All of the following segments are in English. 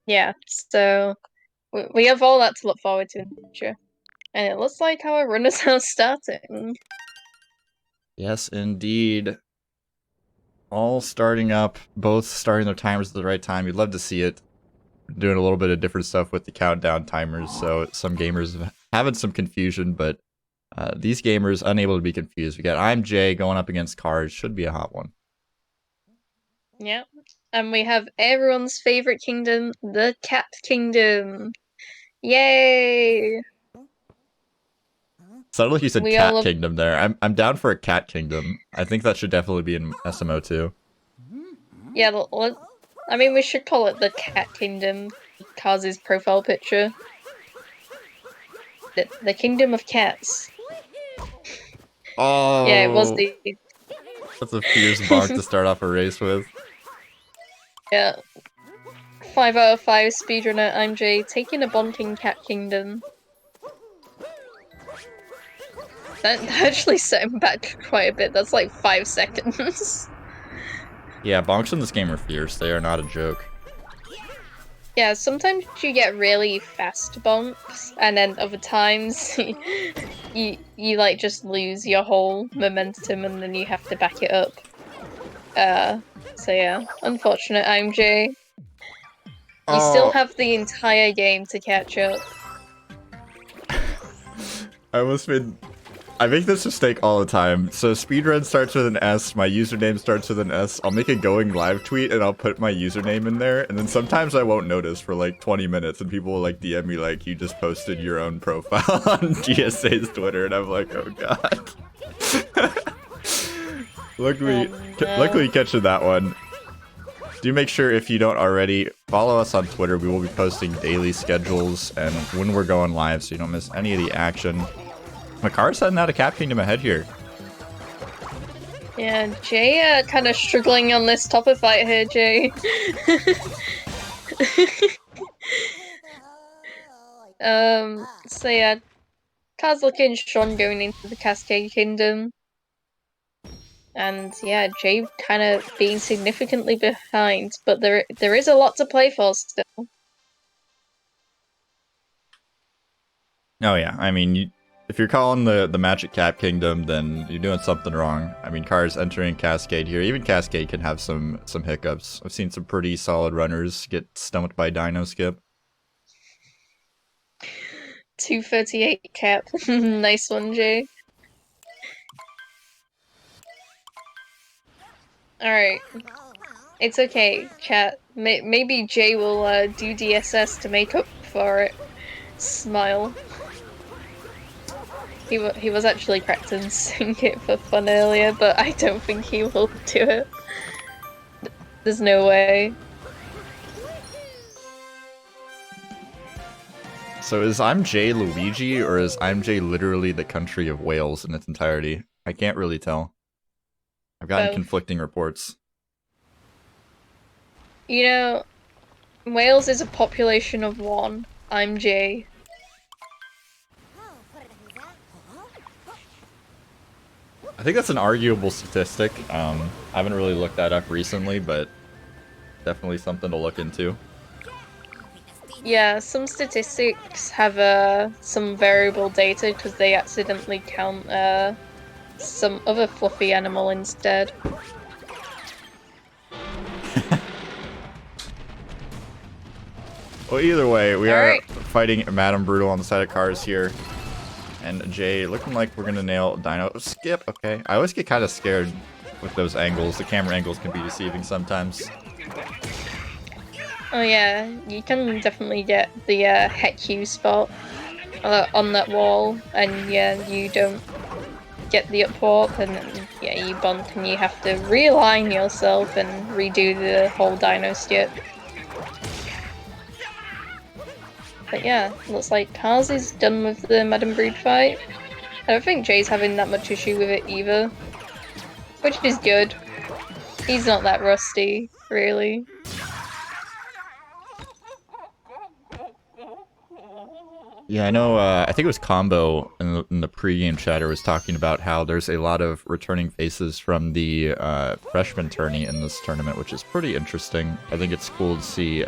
Yeah, so we have all that to look forward to in the future. And it looks like our runners are starting. Yes, indeed. All starting up, both starting their timers at the right time. You'd love to see it. Doing a little bit of different stuff with the countdown timers, so some gamers having some confusion, but these gamers unable to be confused. We got ImJhay going up against Cars. Should be a hot one. Yeah. And we have everyone's favorite kingdom, the Cat Kingdom. Yay! Sounded like you said We all Cat love. Kingdom there. I'm down for a Cat Kingdom. I think that should definitely be in SMO too. Yeah, I mean, we should call it the Cat Kingdom. Kaz's profile picture. The Kingdom of Cats. Yeah, it was Oh, the. that's a fierce bonk to start off a race with. Yeah. 5 out of 5 speedrunner ImJhay taking a bonking Cat Kingdom. That actually set him back quite a bit. That's like 5 seconds. Yeah, bonks in this game are fierce. They are not a joke. Yeah, sometimes you get really fast bonks, and then other times you like just lose your whole momentum, and then you have to back it up. So yeah, unfortunate ImJhay. You still have the entire game to catch up. I almost made. I make this mistake all the time. So Speedrun starts with an S, my username starts with an S. I'll make a going live tweet and I'll put my username in there, and then sometimes I won't notice for like 20 minutes and people will like DM me like, you just posted your own profile on GSA's Twitter, and I'm like, oh god. Luckily catching that one. Do make sure, if you don't already, follow us on Twitter. We will be posting daily schedules and when we're going live, so you don't miss any of the action. Makar's heading out of Cap Kingdom ahead here. Yeah, Jay kind of struggling on this topper fight here, Jay. So yeah, Kaz looking strong going into the Cascade Kingdom. And yeah, Jay kind of being significantly behind, but there is a lot to play for still. Oh yeah, I mean, if you're calling the match at Cap Kingdom, then you're doing something wrong. I mean, cars entering Cascade here. Even Cascade can have some hiccups. I've seen some pretty solid runners get stumped by Dino Skip. 238 cap. Nice one, Jay. Alright. It's okay, chat. Maybe Jay will do DSS to make up for it. Smile. He was actually practicing it for fun earlier, but I don't think he will do it. There's no way. So is ImJhay Luigi, or is ImJhay literally the country of Wales in its entirety? I can't really tell. I've gotten conflicting reports. You know, Wales is a population of 1. ImJhay. I think that's an arguable statistic. I haven't really looked that up recently, but definitely something to look into. Yeah, some statistics have some variable data because they accidentally count some other fluffy animal instead. Well, either way, we are fighting Madame Brutal on the side of cars here. And Jay, looking like we're gonna nail Dino. Skip, okay. I always get kind of scared with those angles. The camera angles can be deceiving sometimes. Oh yeah, you can definitely get the heck you spot on that wall, and yeah, you don't get the up warp, and then, yeah, you bump and you have to realign yourself and redo the whole dino skip. But yeah, looks like Kaz is done with the Madam Brood fight. I don't think Jay's having that much issue with it either, which is good. He's not that rusty, really. Yeah, I know, I think it was Combo in the pregame chatter was talking about how there's a lot of returning faces from the freshman tourney in this tournament, which is pretty interesting. I think it's cool to see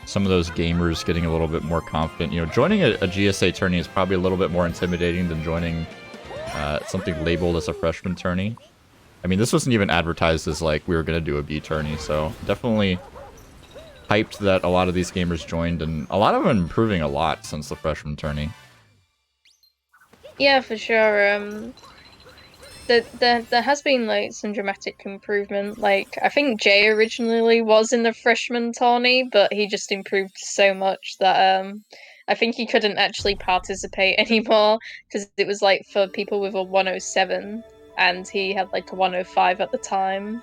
some of those gamers getting a little bit more confident. You know, joining a GSA tourney is probably a little bit more intimidating than joining something labeled as a freshman tourney. I mean, this wasn't even advertised as like we were going to do a B tourney, so definitely hyped that a lot of these gamers joined, and a lot of them improving a lot since the freshman tourney. Yeah, for sure. There has been like some dramatic improvement. Like I think Jay originally was in the freshman tourney, but he just improved so much that I think he couldn't actually participate anymore because it was like for people with a 107 and he had like a 105 at the time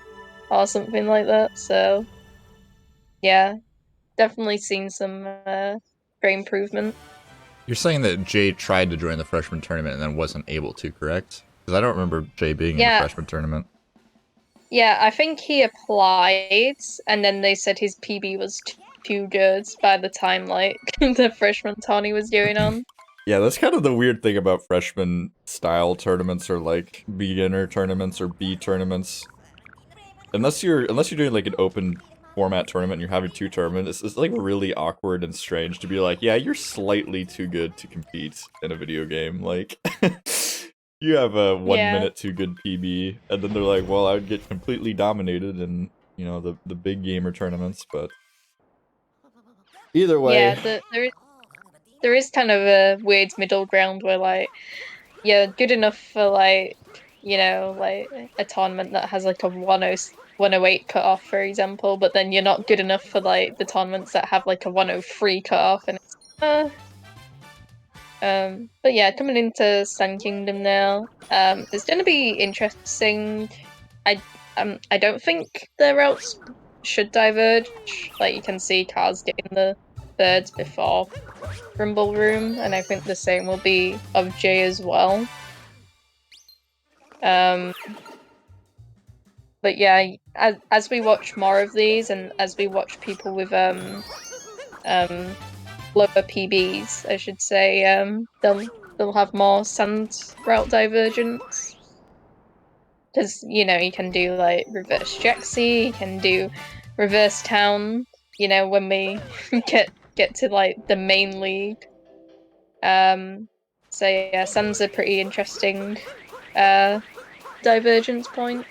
or something like that. So yeah, definitely seen some great improvement. You're saying that Jay tried to join the freshman tournament and then wasn't able to, correct? Because I don't remember Jay being in the Yeah, freshman tournament. yeah, I think he applied, and then they said his PB was too good by the time like the freshman tourney was going on. Yeah, that's kind of the weird thing about freshman style tournaments or like beginner tournaments or B tournaments. Unless you're doing like an open format tournament and you're having two tournaments, it's like really awkward and strange to be like, yeah, you're slightly too good to compete in a video game. Like you have a 1 Yeah, minute too good PB, and then they're like, well, I would get completely dominated in, you know, the big gamer tournaments, but either way. yeah. There is kind of a weird middle ground where like you're good enough for like like a tournament that has like a 108 cutoff, for example, but then you're not good enough for like the tournaments that have like a 103 cutoff, and it's but yeah, coming into Sun Kingdom now, it's gonna be interesting. I don't think the routes should diverge. Like you can see cars getting the thirds before Rumble Room, and I think the same will be of Jay as well. Um, but yeah, as we watch more of these, and as we watch people with lower PBs, I should say, they'll have more sand route divergence. Because you can do like reverse Jaxie, you can do reverse town. When we get to like the main league. So yeah, Sand's a pretty interesting divergence point.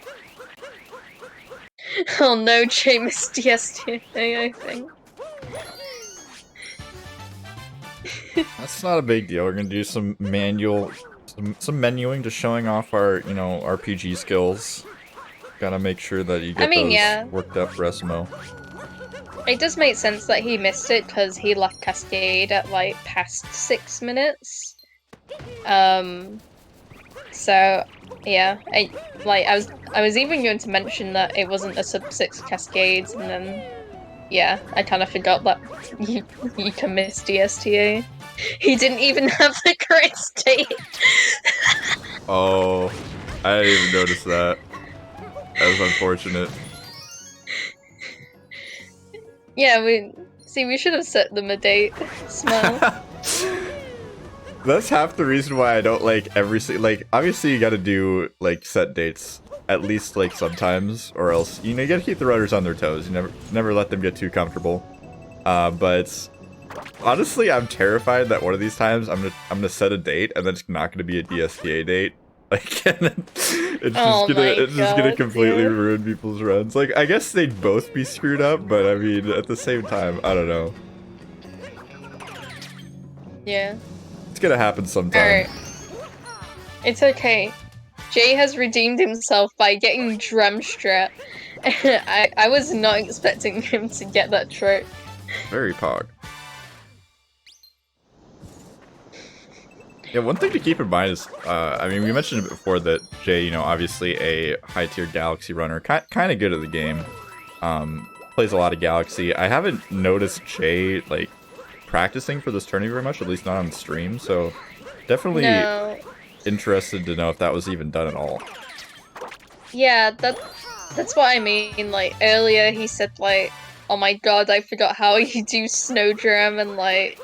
Oh no, Jay missed yesterday, I think. That's not a big deal. We're gonna do some manual, some menuing, just showing off our, you know, RPG skills. Gotta make sure that you get those Yeah, worked up for SMO. it does make sense that he missed it because he left Cascade at like past 6 minutes. So yeah, I was even going to mention that it wasn't a sub 6 Cascades, and then yeah, I kind of forgot that you can miss DSTA. He didn't even have the correct state. Oh, I didn't even notice that. That was unfortunate. Yeah, we should have set them a date. Smile. That's half the reason why I don't like like, obviously you gotta do like set dates at least like sometimes, or else, you know, you gotta keep the runners on their toes. You never let them get too comfortable. But honestly, I'm terrified that one of these times I'm gonna set a date and then it's not gonna be a DSTA date. Like, and then it's just gonna completely ruin people's runs. Like, I guess they'd both be screwed up, but I mean, at the same time, I don't know. Yeah. It's gonna happen sometime. Alright. It's okay. Jay has redeemed himself by getting drum strap. I was not expecting him to get that trick. Very pog. Yeah, one thing to keep in mind is, I mean, we mentioned it before that Jay, you know, obviously a high-tier Galaxy runner, kind of good at the game. Plays a lot of Galaxy. I haven't noticed Jay, like, practicing for this tourney very much, at least not on stream, so definitely interested to know if that was even done at all. Yeah, that's what I mean. Like, earlier he said, like, oh my god, I forgot how you do Snowdrum, and like,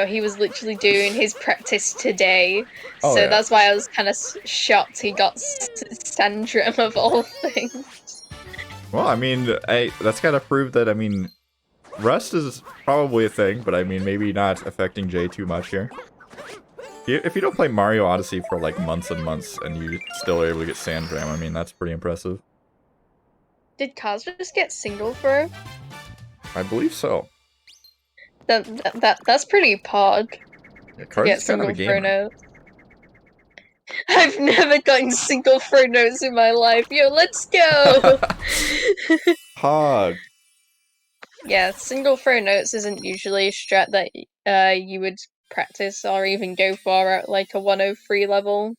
he was literally doing his practice today. Oh, so yeah. That's why I was kind of shocked he got Sandrum of all things. Well, I mean, that's gotta prove that, I mean, rest is probably a thing, but I mean, maybe not affecting Jay too much here. If you don't play Mario Odyssey for like months and months and you still are able to get Sand Jam, I mean, that's pretty impressive. Did Kaz just get single throw? I believe so. That's pretty pog. Yeah, Cars is kind of a gamer. Notes. I've never gotten single throw notes in my life. Yo, let's go! Pog. Yeah, single throw notes isn't usually a strat that you would practice or even go for at like a 103 level.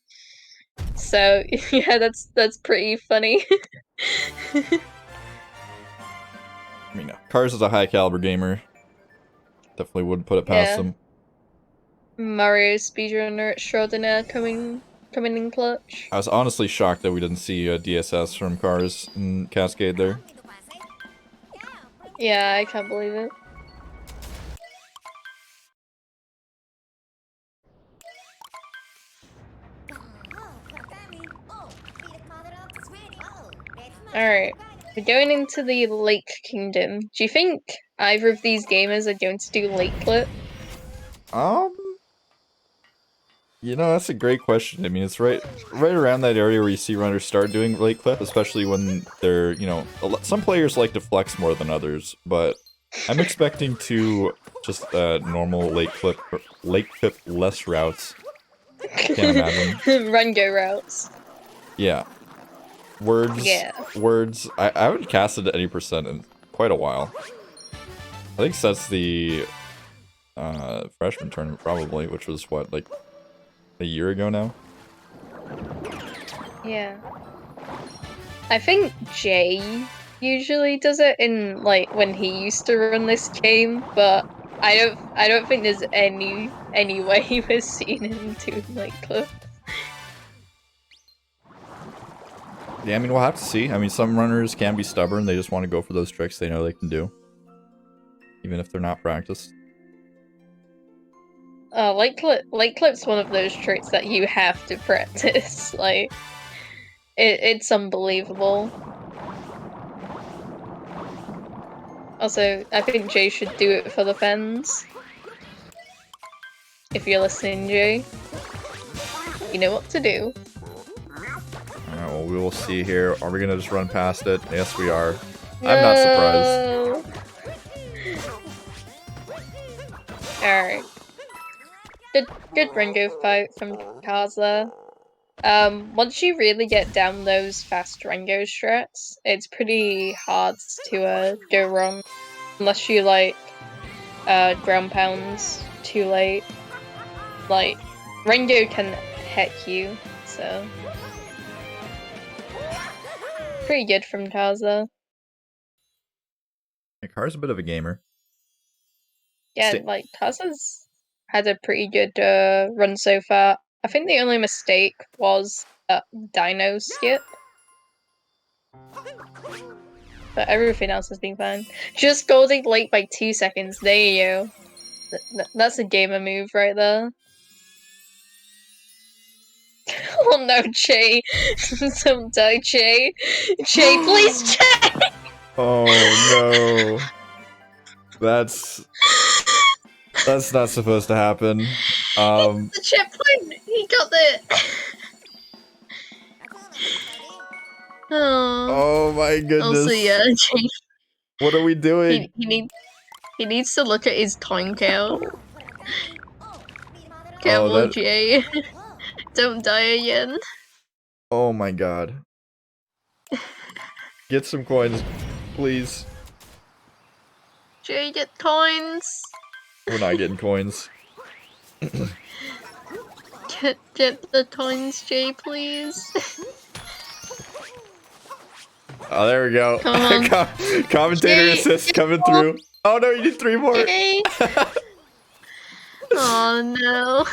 So yeah, that's pretty funny. I mean, Cars is a high caliber gamer. Definitely wouldn't put it past him. Mario speedrunner extraordinaire coming in clutch. I was honestly shocked that we didn't see a DSS from Cars in Cascade there. Yeah, I can't believe it. Alright, we're going into the Lake Kingdom. Do you think either of these gamers are going to do Lake Clip? You know, that's a great question. I mean, it's right around that area where you see runners start doing late clip, especially when they're, you know, some players like to flex more than others, but I'm expecting to just normal late clip less routes. Can't imagine. Run go routes. Yeah. Words. I haven't casted at any percent in quite a while. I think since the freshman tournament probably, which was what, like a year ago now? Yeah. I think Jay usually does it in like when he used to run this game, but I don't think there's any way we're seeing him do like clip. Yeah, I mean, we'll have to see. I mean, some runners can be stubborn. They just want to go for those tricks they know they can do. Even if they're not practiced. Lake clip's one of those tricks that you have to practice. Like, it's unbelievable. Also, I think Jay should do it for the fans. If you're listening, Jay, you know what to do. Alright, well, we will see here. Are we gonna just run past it? Yes, we are. I'm not surprised. Alright. Good Ringo fight from Kaza. Once you really get down those fast Rango strats, it's pretty hard to go wrong. Unless you like ground pounds too late. Like, Rango can heck you, so pretty good from Kaza. Yeah, Car's a bit of a gamer. Yeah, like Kaza's had a pretty good run so far. I think the only mistake was Dino skip. But everything else has been fine. Just golding late by 2 seconds. There you go. That's a gamer move right there. Oh no, Jay. Don't die, Jay. Jay, please, Jay! Oh no. That's not supposed to happen. The checkpoint! He got the... Oh my goodness. Also, yeah, Jay. What are we doing? He needs to look at his coin count. Careful, Jay. Don't die again. Oh my god. Get some coins, please. Jay, get coins. We're not getting coins. Get the coins, Jay, please. Oh, there we go. Commentator Jay, assist coming through. Oh no, you need 3 more. Jay. Oh no.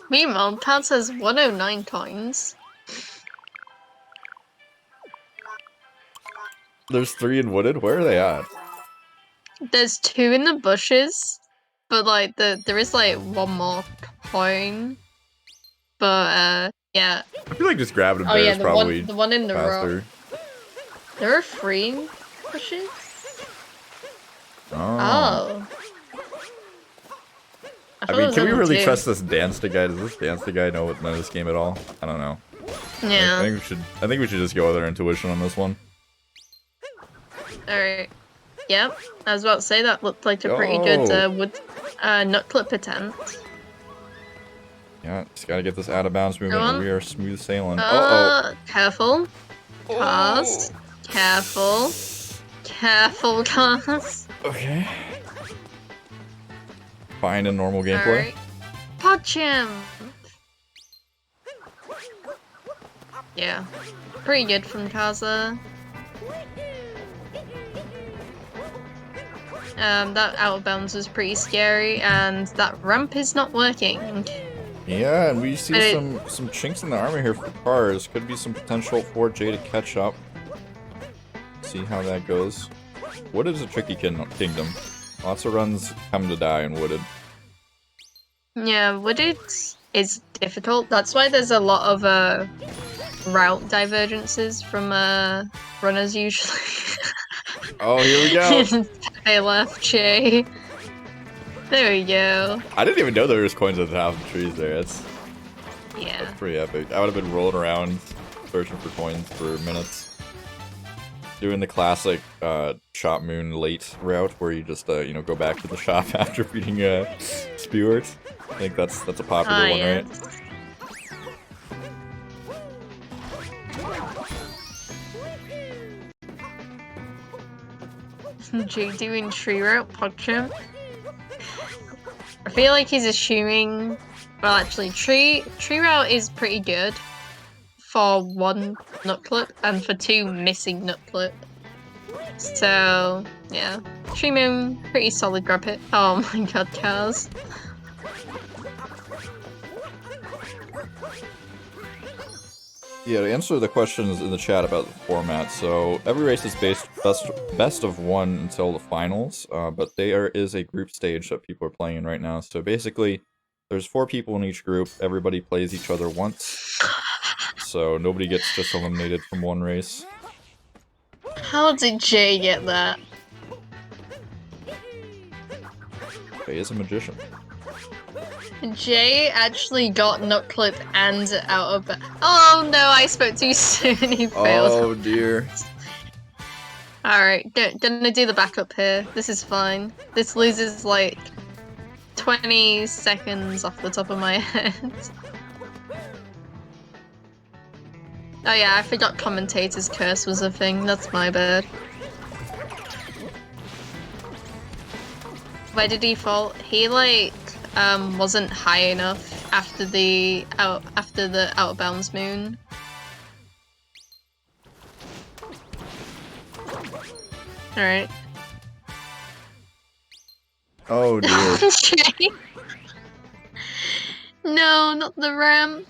Meanwhile, Pat has 109 coins. There's 3 in Wooded? Where are they at? There's 2 in the bushes, but like there is like 1 more coin. But yeah. I feel like just grabbing them there is probably the one in the faster. rock. There are 3. pushes? Oh. Oh. I mean, can we really trust this dance guy? Does this dance guy know this game at all? I don't know. Yeah. I think we should just go with our intuition on this one. Alright. Yep. I was about to say that looked like a pretty good nut clip attempt. Yeah, just gotta get this out of bounds movement and we are smooth sailing. Careful. Cars. Careful. Careful, cars. Okay. Fine and normal gameplay. Alright. Punch him! Yeah. Pretty good from Kaza. That out of bounds was pretty scary, and that ramp is not working. Yeah, and we see some chinks in the armor here for cars. Could be some potential for Jay to catch up. See how that goes. Wooded is a tricky kingdom. Lots of runs come to die in Wooded. Yeah, Wooded is difficult. That's why there's a lot of route divergences from runners usually. Oh, here we go. I left Jay. There we go. I didn't even know there was coins at the top of the trees there. That's Yeah. pretty epic. I would have been rolling around searching for coins for minutes. Doing the classic shop moon late route where you just you know, go back to the shop after beating Spewart. I think that's a popular one, right? Jay doing tree route, punch him. I feel like he's assuming. Well, actually, tree route is pretty good for 1 nut clip and for 2 missing nut clip. So yeah, tree moon, pretty solid grab hit. Oh my god, cars. Yeah, to answer the questions in the chat about the format, so every race is based best of 1 until the finals, but there is a group stage that people are playing in right now. So basically, there's 4 people in each group. Everybody plays each other once, so nobody gets just eliminated from one race. How did Jay get that? Jay is a magician. Jay actually got nut clip and out of. Oh no! I spoke too soon. He failed. Oh dear. All right, gonna do the backup here. This is fine. This loses like 20 seconds off the top of my head. Oh yeah, I forgot Commentators curse was a thing. That's my bad. Where did he fall? He like wasn't high enough after the out of bounds moon. All right. Oh dear. Okay. No, not the ramp.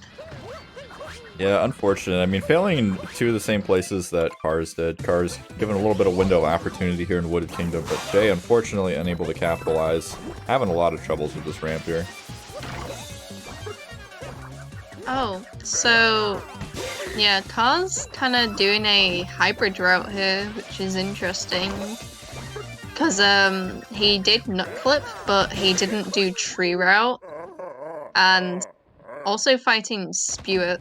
Yeah, unfortunate. I mean, failing in 2 of the same places that Cars did. Cars given a little bit of window of opportunity here in Wooded Kingdom, but Jay unfortunately unable to capitalize. Having a lot of troubles with this ramp here. Oh, so yeah, Cars kind of doing a hybrid route here, which is interesting. Because he did nut clip, but he didn't do tree route, and also fighting Spewart.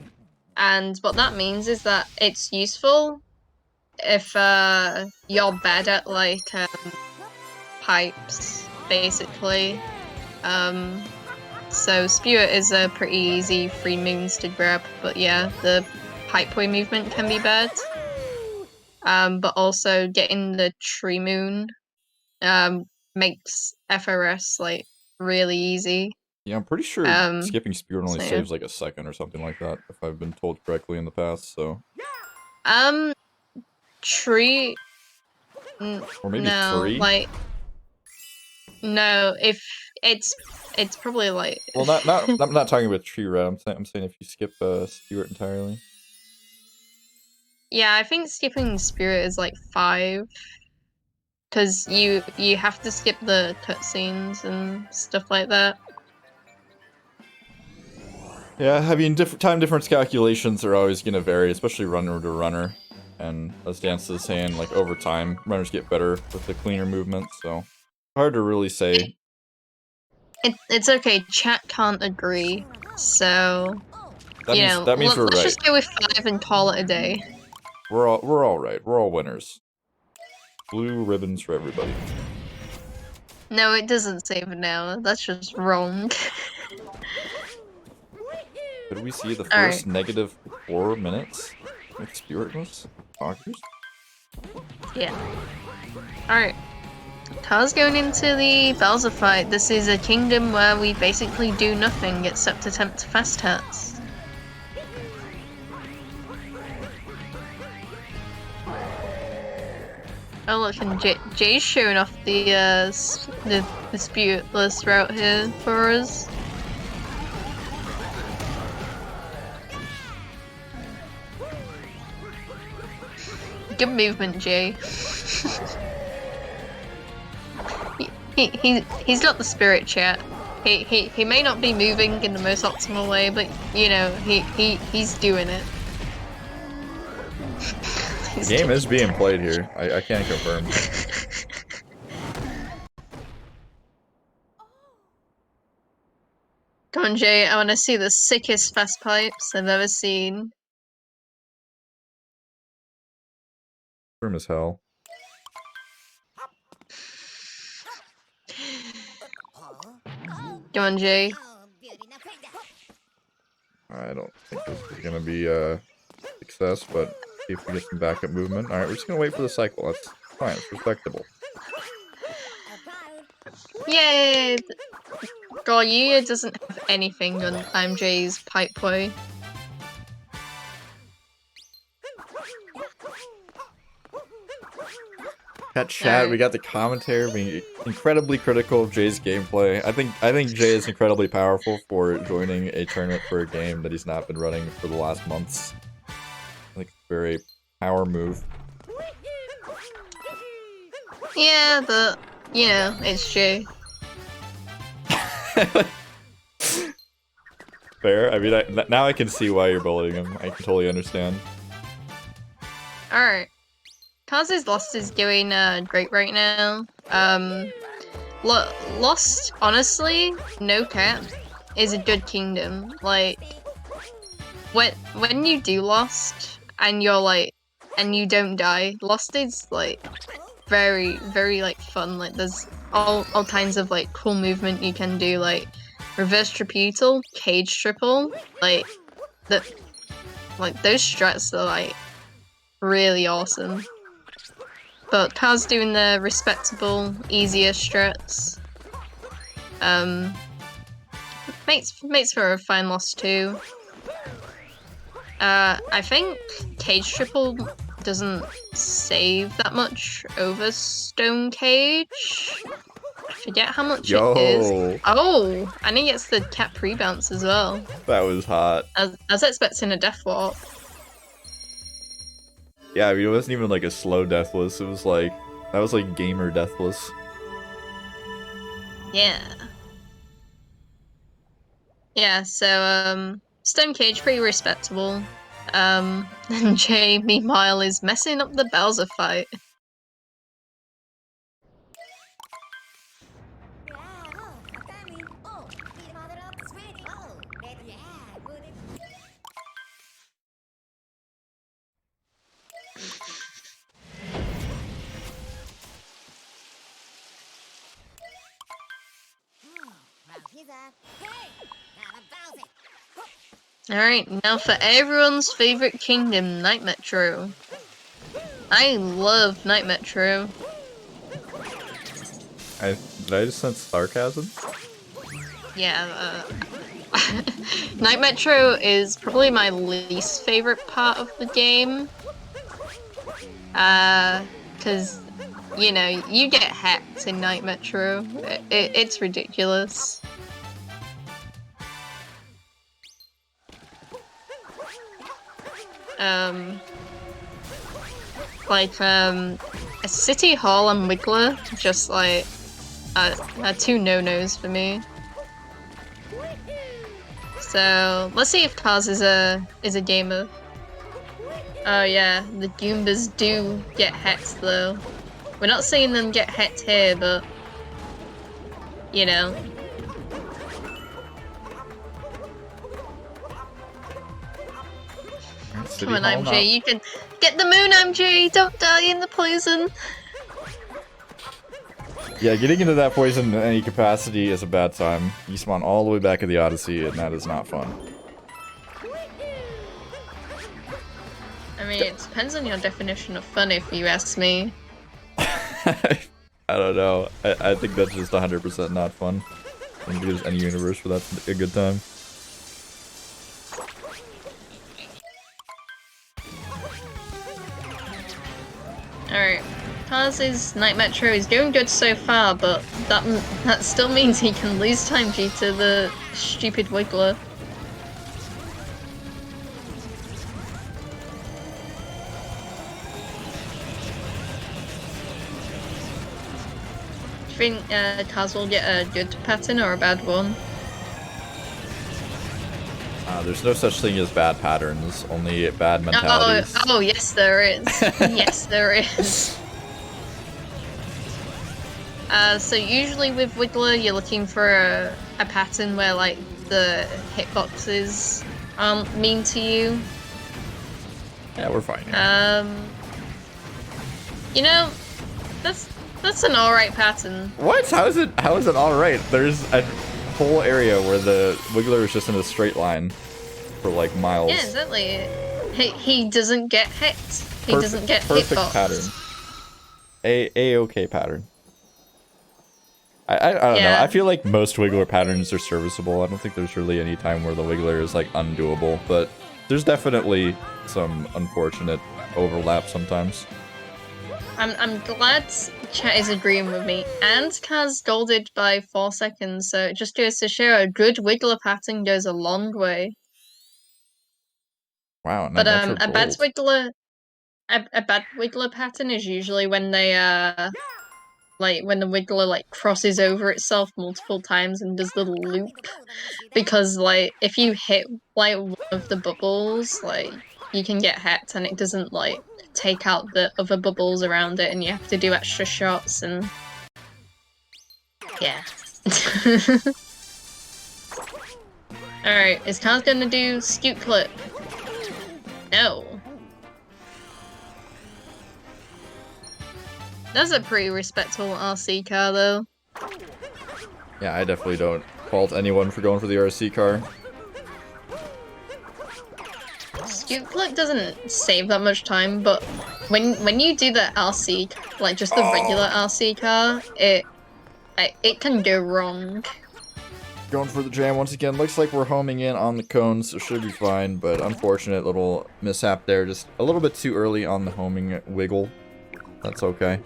And what that means is that it's useful if you're bad at like pipes, basically. So Spewart is a pretty easy free moons to grab, but yeah, the pipeway movement can be bad. But also getting the tree moon makes FRS like really easy. Yeah, I'm pretty sure skipping Spear only saves like a second or something like that, if I've been told correctly in the past, so... Tree... Or maybe no, 3? like... No, if... It's probably like... Well, I'm not talking about tree route, I'm saying if you skip Spirit entirely. Yeah, I think skipping Spirit is like 5. Because you have to skip the cutscenes and stuff like that. Yeah, I mean, time difference calculations are always going to vary, especially runner to runner. and as Dan is saying, like over time, runners get better with the cleaner movement. So hard to really say. It's okay. Chat can't agree, so That means we're let's right. just go with 5 and call it a day. We're all right. We're all winners. Blue ribbons for everybody. No, it doesn't save it now. That's just wrong. Could we see the first negative -4 minutes? Like spiritless talkers? Yeah. Alright. Tars going into the Bowser fight. This is a kingdom where we basically do nothing except attempt to fast hats. Oh look, and Jay's showing off the spiritless route here for us. Good movement, Jay. He's got the spirit, chat. He may not be moving in the most optimal way, but you know he's doing it. The game is being played here. I can't confirm. Come on, Jay. I want to see the sickest fast pipes I've ever seen. Firm as hell. Come on, Jay. I don't think this is gonna be a success, but see if we get some backup movement. Alright, we're just gonna wait for the cycle. That's fine, it's respectable. Yay! God, Yuya doesn't have anything on ImJhay's pipe play. Chat, we got the commentator being incredibly critical of Jay's gameplay. I think Jay is incredibly powerful for joining a tournament for a game that he's not been running for the last months. I think it's a very power move. Yeah, but you know, it's Jay. Fair. I mean, now I can see why you're bullying him. I can totally understand. Alright. Kazu's Lost is doing great right now. Lost, honestly, no cap, is a good kingdom. Like, when you do Lost, and you're like, and you don't die, Lost is like very, very like fun. Like, there's all kinds of like cool movement you can do, like reverse tripetal, cage triple, like those strats are like really awesome. But Kaz doing the respectable, easier strats. Makes for a fine loss too. I think cage triple doesn't save that much over stone cage. I forget how much it is. Oh, and he gets the cap pre-bounce as well. That was hot. I was expecting a death warp. Yeah, I mean, it wasn't even like a slow deathless. It was like, that was like gamer deathless. Yeah. Yeah, so, Stone Cage, pretty respectable. And Jay, meanwhile, is messing up the Bowser fight. Alright, now for everyone's favorite kingdom, Night Metro. I love Night Metro. Did I just sense sarcasm? Yeah, Night Metro is probably my least favorite part of the game. Cause, you know, you get hacked in Night Metro. It's ridiculous. A City Hall and Wiggler, just like, are two no-nos for me. So, let's see if Kaz is a gamer. Oh yeah, the Goombas do get hexed though. We're not seeing them get hexed here, but you know. City Come on, Hall ImJhay, you can get the moon, ImJhay! Don't die in the poison! Yeah, getting into that poison in any capacity is a bad time. You spawn all the way back at the Odyssey, and that is not fun. I mean, it depends on your definition of fun, if you ask me. I don't know. I think that's just 100% not fun. I think there's any universe where that's a good time. Alright. Karz's Night Metro is doing good so far, but that still means he can lose time due to the stupid Wiggler. Do you think Kaz will get a good pattern or a bad one? There's no such thing as bad patterns, only bad mentalities. Oh yes there is. Yes there is. So usually with Wiggler, you're looking for a pattern where like the hitboxes aren't mean to you. Yeah, we're fine here. You know, that's an alright pattern. What? How is it alright? There's a whole area where the Wiggler is just in a straight line for like miles. Yeah, exactly. He doesn't get hit. He doesn't get hitboxed. Perfect pattern. A-okay pattern. I don't know. I feel like most Wiggler patterns are serviceable. I don't think there's really any time where the Wiggler is like undoable, but there's definitely some unfortunate overlap sometimes. I'm glad chat is agreeing with me. And Kaz golded by 4 seconds, so it just goes to show a good Wiggler pattern goes a long way. Wow, but a bad Wiggler pattern is usually when they like when the Wiggler like crosses over itself multiple times and does the loop, because like if you hit like one of the bubbles, like you can get hit and it doesn't like take out the other bubbles around it, and you have to do extra shots and yeah. Alright, is Kaz gonna do scoot clip? No. That's a pretty respectable RC car, though. Yeah, I definitely don't fault anyone for going for the RC car. Scoot clip doesn't save that much time, but when you do the RC, like just the regular RC car, it can go wrong. Going for the jam once again. Looks like we're homing in on the cones, so should be fine, but unfortunate little mishap there. Just a little bit too early on the homing wiggle. That's okay.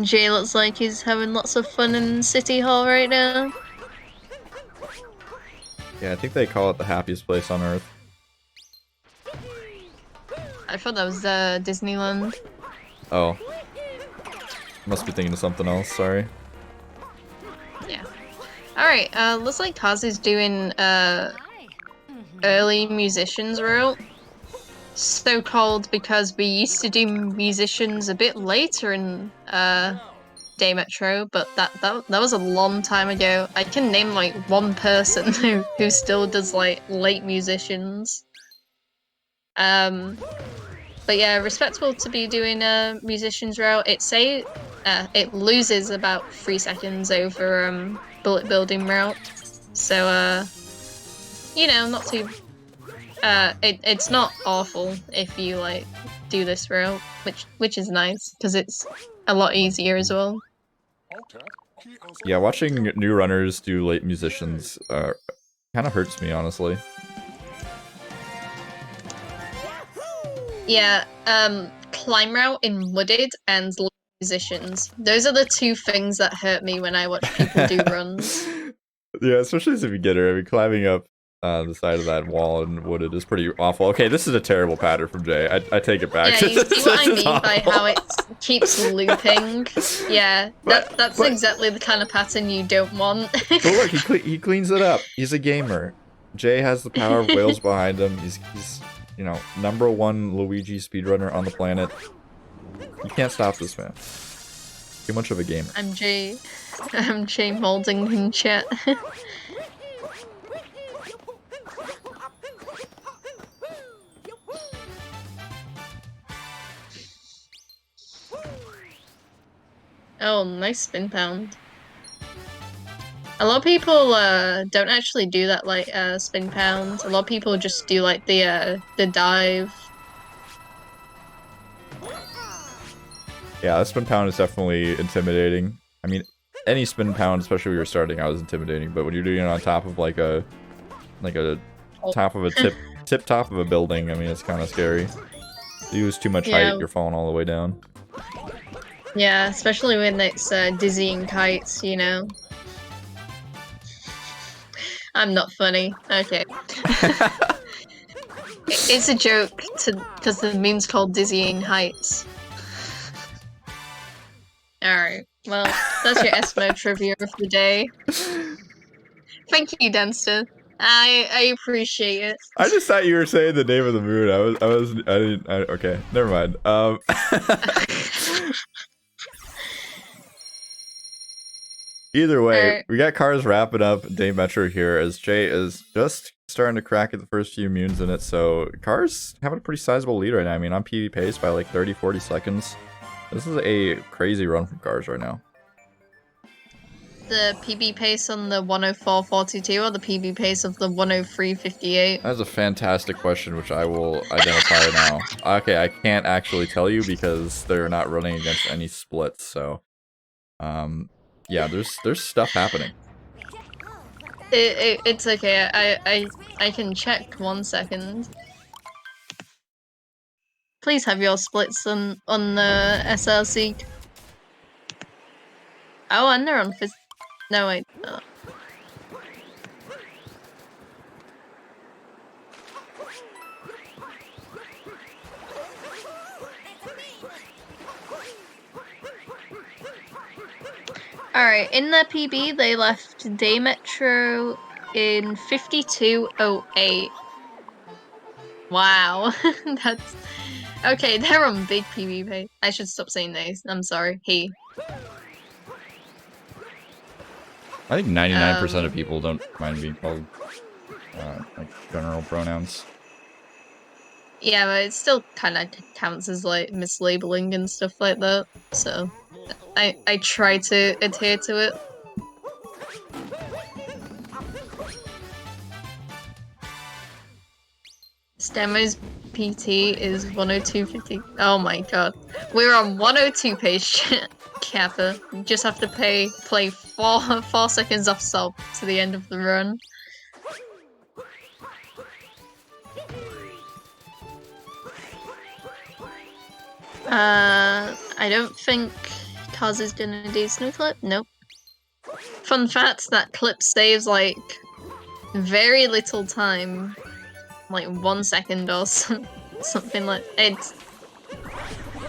Jay looks like he's having lots of fun in City Hall right now. Yeah, I think they call it the happiest place on Earth. I thought that was Disneyland. Oh. Must be thinking of something else, sorry. Yeah. Alright, looks like Kaz is doing early musicians route. So called because we used to do musicians a bit later in Day Metro, but that was a long time ago. I can name like one person who still does like late musicians. But yeah, respectable to be doing a musicians route. It loses about 3 seconds over bullet building route. So you know, not too it's not awful if you like do this route, which is nice because it's a lot easier as well. Yeah, watching new runners do late musicians kind of hurts me, honestly. Yeah, climb route in Wooded and late musicians. Those are the two things that hurt me when I watch people do runs. Yeah, especially as a beginner. I mean, climbing up the side of that wall and wooded is pretty awful. Okay, this is a terrible pattern from Jay. I take it back. Yeah, you see what I mean by how it keeps looping? Yeah, that's exactly the kind of pattern you don't want. But look, he cleans it up. He's a gamer. Jay has the power of whales behind him. He's you know, #1 Luigi speedrunner on the planet. You can't stop this man. Too much of a gamer. ImJhay molding in chat. Oh, nice spin pound. A lot of people don't actually do that like spin pound. A lot of people just do like the dive. Yeah, that spin pound is definitely intimidating. I mean, any spin pound, especially when you're starting out, is intimidating. But when you're doing it on top of like a top of a tip top of a building, I mean, it's kind of scary. You lose too much height, you're falling all the way down. Yeah, especially when it's dizzying kites, you know. I'm not funny. Okay. It's a joke because the meme's called Dizzying Heights. Alright, well, that's your SMO trivia of the day. Thank you, Denster. I appreciate it. I just thought you were saying the name of the moon. Okay, never mind. Either way, we got cars wrapping up Day Metro here as Jay is just starting to crack at the first few munes in it, so cars having a pretty sizable lead right now. I mean, on PB pace by like 30-40 seconds. This is a crazy run from cars right now. The PB pace on the 104.42 or the PB pace of the 103.58? That's a fantastic question, which I will identify now. Okay, I can't actually tell you because they're not running against any splits, so... yeah, there's stuff happening. It's okay. I can check 1 second. Please have your splits on the SRC. Oh, and they're on no wait. Alright, in their PB, they left Day Metro in 52.08. Wow, that's... Okay, they're on big PB pace. I should stop saying these. I'm sorry. He. I think 99% of people don't mind being called, like, general pronouns. Yeah, but it still kind of counts as, like, mislabeling and stuff like that, so... I try to adhere to it. Stemo's PT is 102.50. Oh my god. We're on 102 pace, Kappa. You just have to play 4 seconds off stop to the end of the run. I don't think Kaz is gonna do snow clip. Nope. Fun fact, that clip saves like very little time, like 1 second or something like it.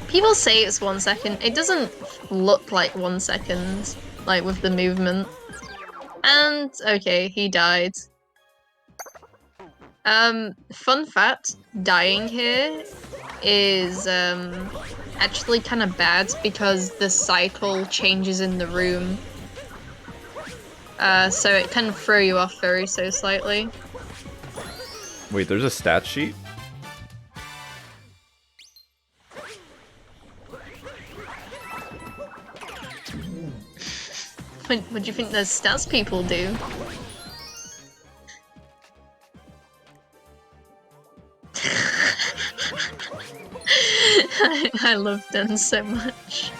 People say it's 1 second. It doesn't look like 1 second, like with the movement. And okay, he died. Fun fact, dying here is actually kind of bad because the cycle changes in the room. So it can throw you off very so slightly. Wait, there's a stat sheet? What do you think those stats people do? I love them so much.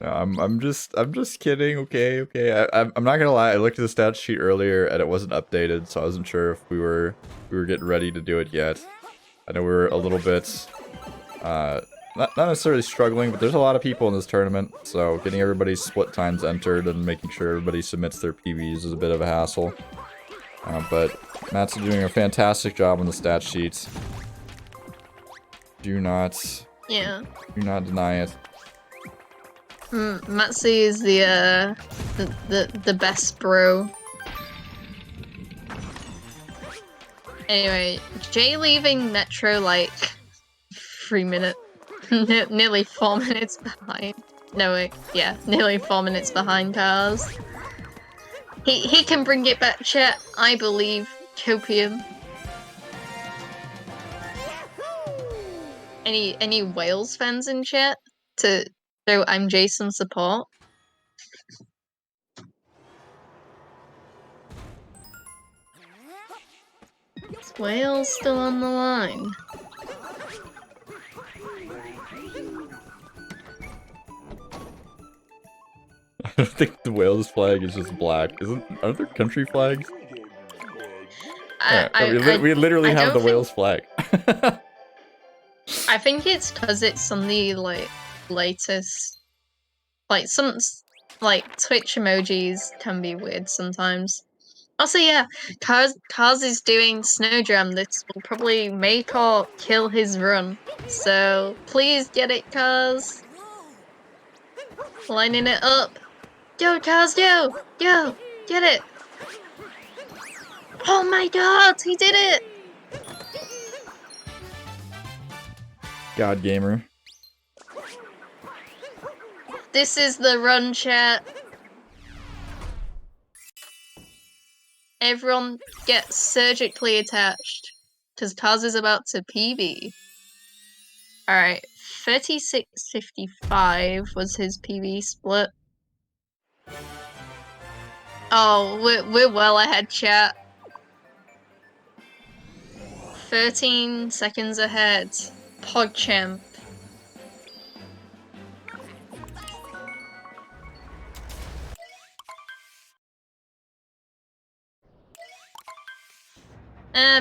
No, I'm just kidding. Okay. I'm not gonna lie. I looked at the stat sheet earlier and it wasn't updated, so I wasn't sure if we were getting ready to do it yet. I know we were a little bit not necessarily struggling, but there's a lot of people in this tournament, so getting everybody's split times entered and making sure everybody submits their PVs is a bit of a hassle. But Matt's doing a fantastic job on the stat sheets. Do not deny it. Matsu is the best bro. Anyway, Jay leaving Metro like 3 minutes, nearly 4 minutes behind. No wait, yeah, nearly 4 minutes behind cars. He can bring it back, chat. I believe. Copium. Any Wales fans in chat to show ImJhay some support? Is Wales still on the line? I don't think the Wales flag is just black. Aren't there country flags? We literally have the Wales flag. I think it's because it's on the like latest, like some like Twitch emojis can be weird sometimes. Also, yeah, Cars is doing Snowdram. This will probably make or kill his run. So please get it, Cars. Lining it up. Go, Cars, go! Go! Get it! Oh my god, he did it! God gamer. This is the run, chat. Everyone get surgically attached, because Cars is about to PB. Alright, 36.55 was his PB split. Oh, we're well ahead, chat. 13 seconds ahead. PogChamp.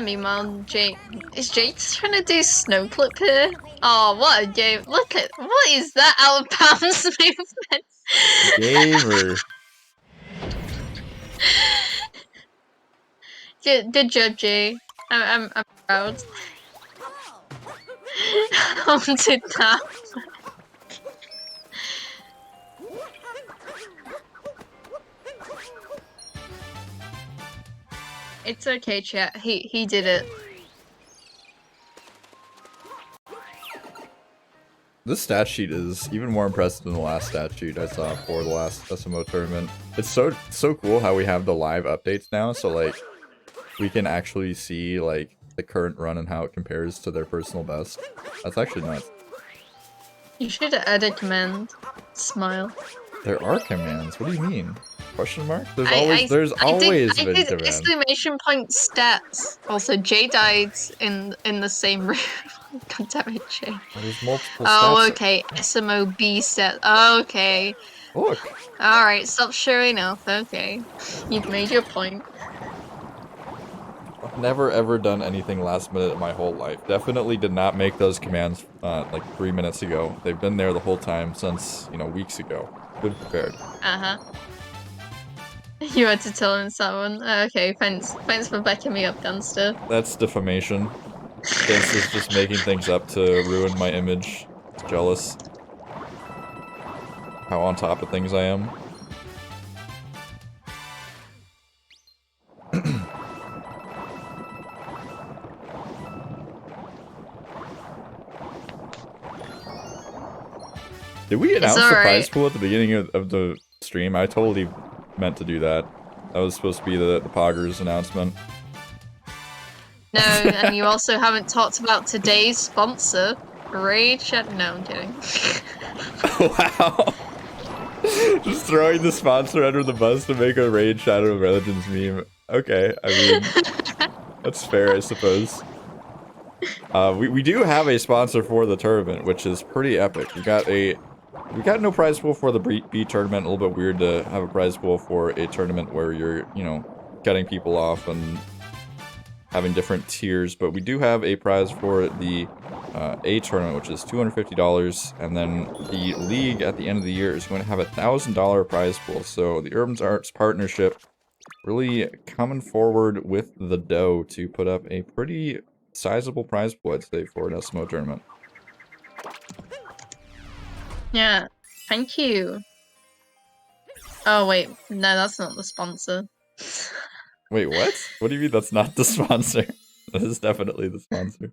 Meanwhile, Jay... Is Jay just trying to do Snowclip here? Oh, what a game. Look at... What is that out of bounds movement? Gamer. Good job, Jay. I'm proud. How did that? It's okay, chat. He did it. This stat sheet is even more impressive than the last stat sheet I saw for the last SMO tournament. It's so cool how we have the live updates now, so like we can actually see like the current run and how it compares to their personal best. That's actually nuts. You should add a command. Smile. There are commands. What do you mean? Question mark? There's always been did commands. exclamation point stats. Also, Jay died in the same room. God damn it, Jay. There's multiple Oh, stats. okay. SMO B stat. Oh, okay. Look. Alright, stop showing off. Okay. You've made your point. I've never ever done anything last minute in my whole life. Definitely did not make those commands like 3 minutes ago. They've been there the whole time since, you know, weeks ago. Good prepared. Uh-huh. You had to tell him someone. Okay, thanks for backing me up, Dunster. That's defamation. This is just making things up to ruin my image. Jealous. How on top of things I am. Did we announce the prize pool at the beginning of the stream? I totally meant to do that. That was supposed to be the Poggers announcement. No, and you also haven't talked about today's sponsor, Raid Shadow. No, I'm kidding. Wow. Just throwing the sponsor under the bus to make a Raid Shadow Legends meme. Okay, I mean, that's fair, I suppose. We do have a sponsor for the tournament, which is pretty epic. We got no prize pool for the B tournament. A little bit weird to have a prize pool for a tournament where you're, you know, cutting people off and having different tiers, but we do have a prize for the A tournament, which is $250, and then the league at the end of the year is going to have a $1,000 prize pool. So the Urban Arts partnership really coming forward with the dough to put up a pretty sizable prize pool, I'd say, for an SMO tournament. Yeah, thank you. Oh wait, no, that's not the sponsor. Wait, what? What do you mean that's not the sponsor? That is definitely the sponsor.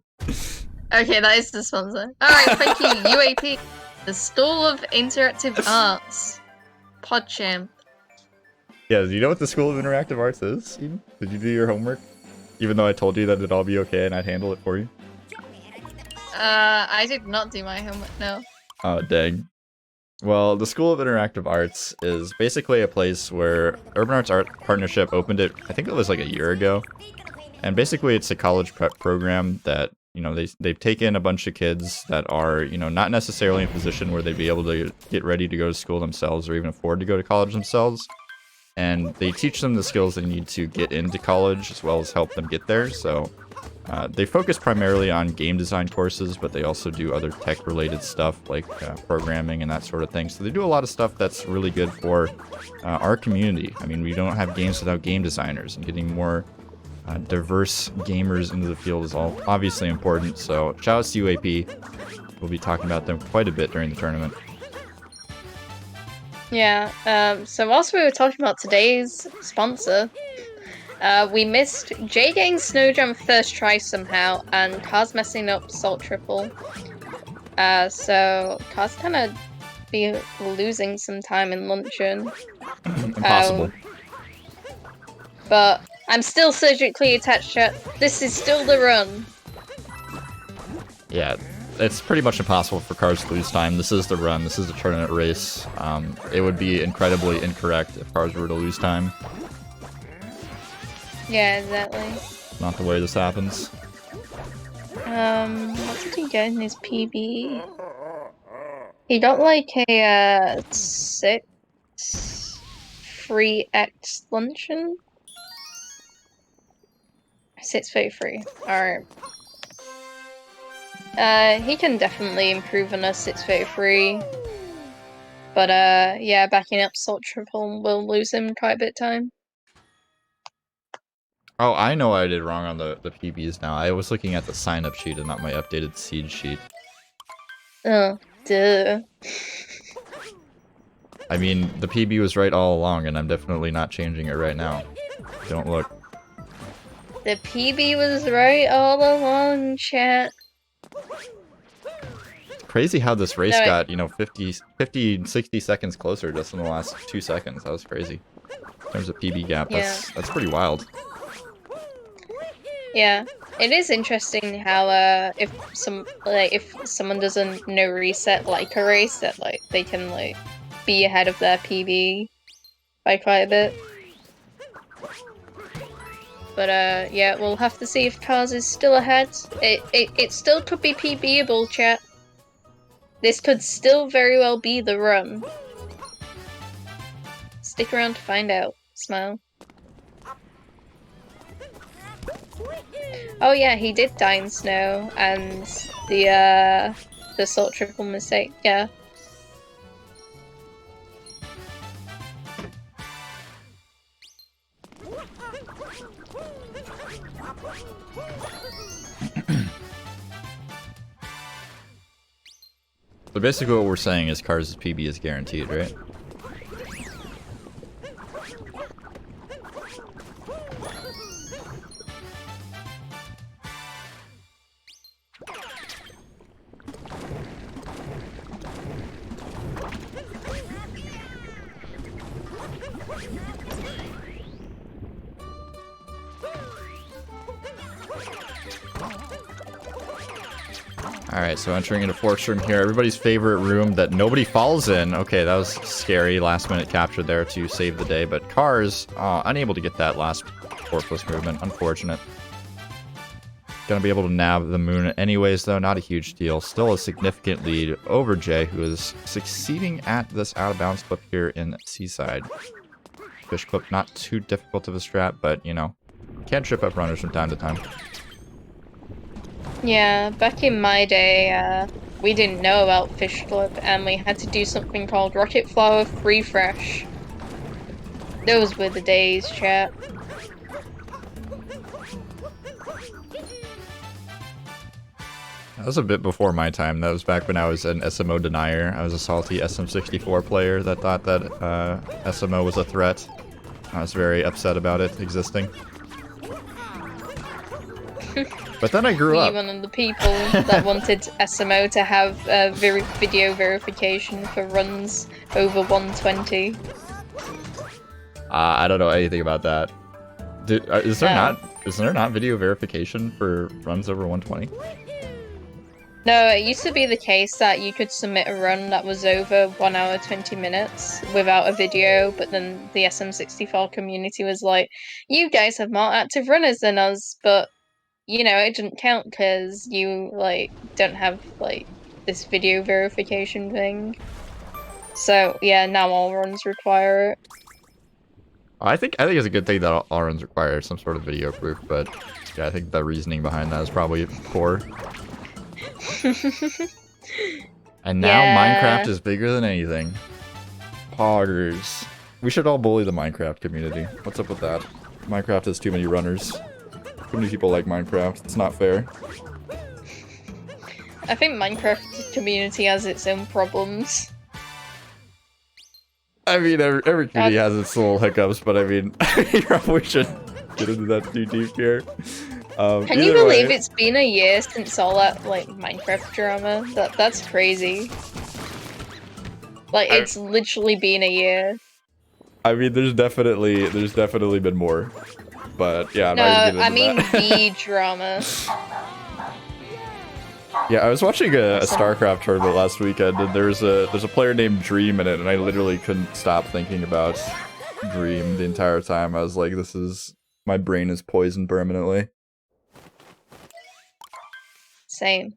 Okay, that is the sponsor. Alright, thank you, UAP. The School of Interactive Arts. PodChamp. Yeah, do you know what the School of Interactive Arts is, Eden? Did you do your homework? Even though I told you that it'd all be okay and I'd handle it for you? I did not do my homework, no. Oh, dang. Well, the School of Interactive Arts is basically a place where Urban Arts Art Partnership opened it, I think it was like a year ago. And basically it's a college prep program that, you know, they've taken a bunch of kids that are, you know, not necessarily in a position where they'd be able to get ready to go to school themselves or even afford to go to college themselves. And they teach them the skills they need to get into college as well as help them get there. So they focus primarily on game design courses, but they also do other tech-related stuff like programming and that sort of thing. So they do a lot of stuff that's really good for our community. I mean, we don't have games without game designers, and getting more diverse gamers into the field is all obviously important. So shout out to UAP. We'll be talking about them quite a bit during the tournament. Yeah, so whilst we were talking about today's sponsor, we missed Jay getting Snow Jump first try somehow, and Cars messing up Salt Triple. So Cars kind of be losing some time in Luncheon. Impossible. But I'm still surgically attached to it. This is still the run. Yeah, it's pretty much impossible for Cars to lose time. This is the run. This is a tournament race. It would be incredibly incorrect if Cars were to lose time. Yeah, exactly. Not the way this happens. What did he get in his PB? He got like a 6 free X luncheon. 633. Alright. He can definitely improve on a 633. But yeah, backing up Salt Triple will lose him quite a bit of time. Oh, I know what I did wrong on the PBs now. I was looking at the sign-up sheet and not my updated seed sheet. Oh, duh. I mean, the PB was right all along, and I'm definitely not changing it right now. Don't look. The PB was right all along, chat. It's crazy how this race got, you know, 50, 60 seconds closer just in the last 2 seconds. That was crazy. In terms of PB gap, that's pretty wild. Yeah, it is interesting how if someone doesn't no reset like a race, that like they can like be ahead of their PB by quite a bit. But yeah, we'll have to see if Cars is still ahead. It still could be PBable, chat. This could still very well be the run. Stick around to find out. Smile. Oh yeah, he did die in snow, and the Salt Triple mistake, yeah. So basically what we're saying is Cars' PB is guaranteed, right? Alright, so entering into Forks room here, everybody's favorite room that nobody falls in. Okay, that was scary, last minute capture there to save the day, but Cars, unable to get that last forkless movement, unfortunate. Gonna be able to nab the moon anyways though, not a huge deal. Still a significant lead over Jay, who is succeeding at this out of bounds clip here in Seaside. Fish clip, not too difficult of a strat, but you know, can trip up runners from time to time. Yeah, back in my day, we didn't know about Fish Flip, and we had to do something called Rocket Flower Free Fresh. Those were the days, chat. That was a bit before my time. That was back when I was an SMO denier. I was a salty SM64 player that thought that SMO was a threat. I was very upset about it existing. But then I grew up. Were you one of the people that wanted SMO to have video verification for runs over 120? I don't know anything about that. Is there not video verification for runs over 120? No, it used to be the case that you could submit a run that was over 1 hour 20 minutes without a video, but then the SM64 community was like, you guys have more active runners than us, but you know, it didn't count because you like don't have like this video verification thing. So yeah, now all runs require it. I think it's a good thing that all runs require some sort of video proof, but yeah, I think the reasoning behind that is probably poor. And now Minecraft is bigger than anything. Poggers. We should all bully the Minecraft community. What's up with that? Minecraft has too many runners. Too many people like Minecraft. It's not fair. I think Minecraft community has its own problems. I mean, every community has its little hiccups, but I mean, you probably shouldn't get into that too deep here. Can you believe it's been a year since all that like Minecraft drama? That's crazy. Like it's literally been a year. I mean, there's definitely been more, but yeah. I mean the drama. Yeah, I was watching a StarCraft tournament last weekend, and there's a player named Dream in it, and I literally couldn't stop thinking about Dream the entire time. I was like, my brain is poisoned permanently. Same.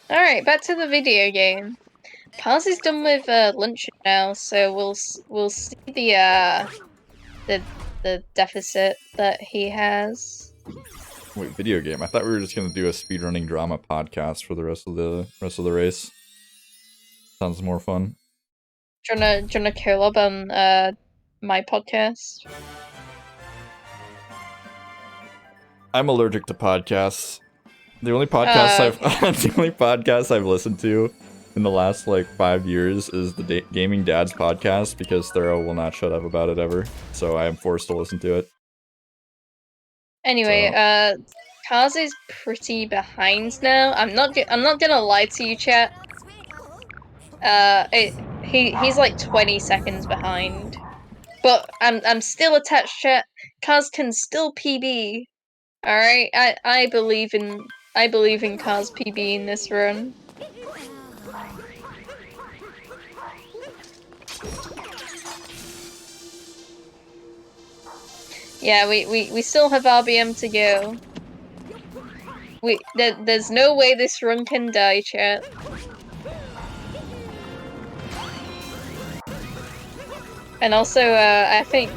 Alright, back to the video game. Paz is done with lunch now, so we'll see the deficit that he has. Wait, video game? I thought we were just gonna do a speedrunning drama podcast for the rest of the race. Sounds more fun. Do you wanna collab on my podcast? I'm allergic to podcasts. The only podcast I've listened to in the last like 5 years is the Gaming Dads podcast because Thero will not shut up about it ever, so I am forced to listen to it. Anyway, Kaz is pretty behind now. I'm not gonna lie to you, chat. He's like 20 seconds behind, but I'm still attached, chat. Kaz can still PB. All right, I believe in Kaz PB in this run. Yeah, we still have RBM to go. There's no way this run can die, chat. And also, I think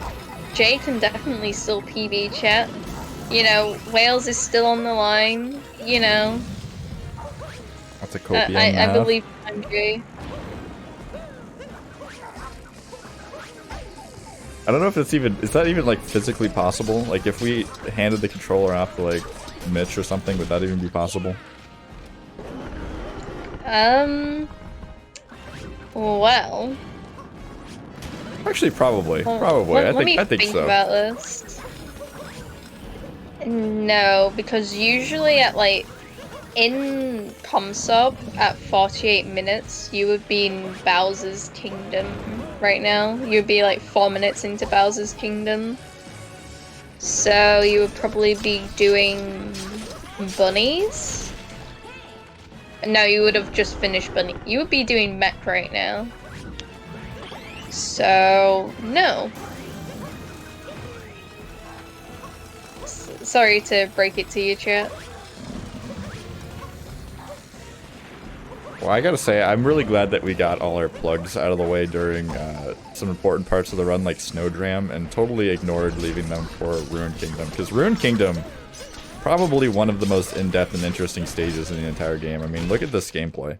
Jay can definitely still PB, chat. You know, Wales is still on the line, you know. That's a copium I believe in ImJhay. I don't know if is that even like physically possible? Like if we handed the controller off to like Mitch or something, would that even be possible? Well. Actually, probably. I think so. About this. No, because usually at like in ComSub at 48 minutes, you would be in Bowser's Kingdom right now. You'd be like 4 minutes into Bowser's Kingdom. So you would probably be doing bunnies. No, you would have just finished bunny. You would be doing mech right now. So no. Sorry to break it to you, chat. Well, I gotta say, I'm really glad that we got all our plugs out of the way during some important parts of the run, like Snowdram, and totally ignored leaving them for Ruined Kingdom. Because Ruined Kingdom, probably one of the most in-depth and interesting stages in the entire game. I mean, look at this gameplay.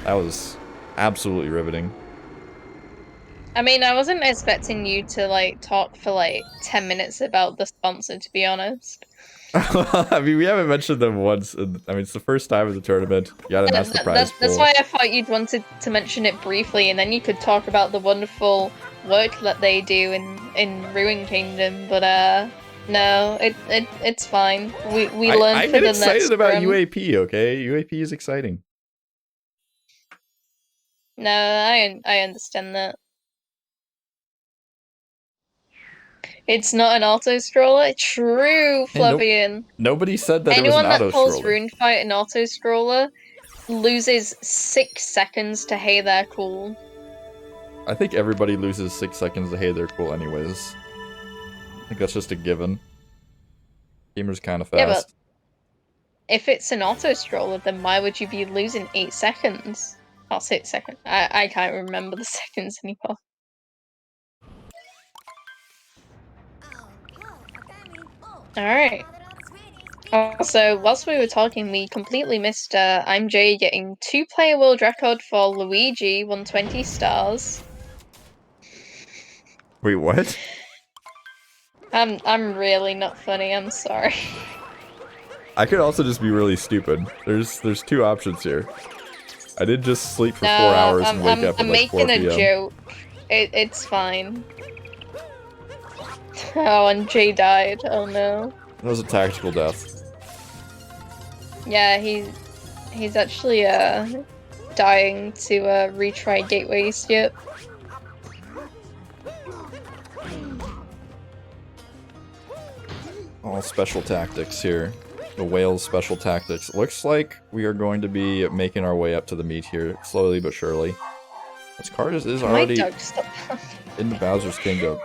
That was absolutely riveting. I mean, I wasn't expecting you to, like, talk for, like, 10 minutes about the sponsor, to be honest. I mean, we haven't mentioned them once. I mean, it's the first time of the tournament. You gotta announce the prize pool. That's why I thought you'd wanted to mention it briefly, and then you could talk about the wonderful work that they do in Ruined Kingdom. But no, it's fine. We learn I for get the excited next about run. UAP. Okay, UAP is exciting. No, I understand that. It's not an auto scroller. True, Hey, nope. Flavian. Nobody said that Anyone it was an that calls auto-scroller. Rune Fight an auto scroller loses 6 seconds to hey they're cool. I think everybody loses 6 seconds to hey they're cool anyways. I think that's just a given. Gamer's kind of fast. Yeah, but if it's an auto scroller, then why would you be losing 8 seconds? Or 6 seconds. I can't remember the seconds anymore. Alright. Also, whilst we were talking, we completely missed ImJhay getting 2-player world record for Luigi, 120 stars. Wait, what? I'm really not funny, I'm sorry. I could also just be really stupid. There's 2 options here. I did just sleep for 4 hours and wake up at like 4 p.m. I'm making a joke. It's fine. Oh, and Jay died. Oh no. That was a tactical death. Yeah, he's actually dying to retry Gateway Skip. All special tactics here. The whale's special tactics. Looks like we are going to be making our way up to the meat here, slowly but surely. This card is already in the Bowser's Kingdom.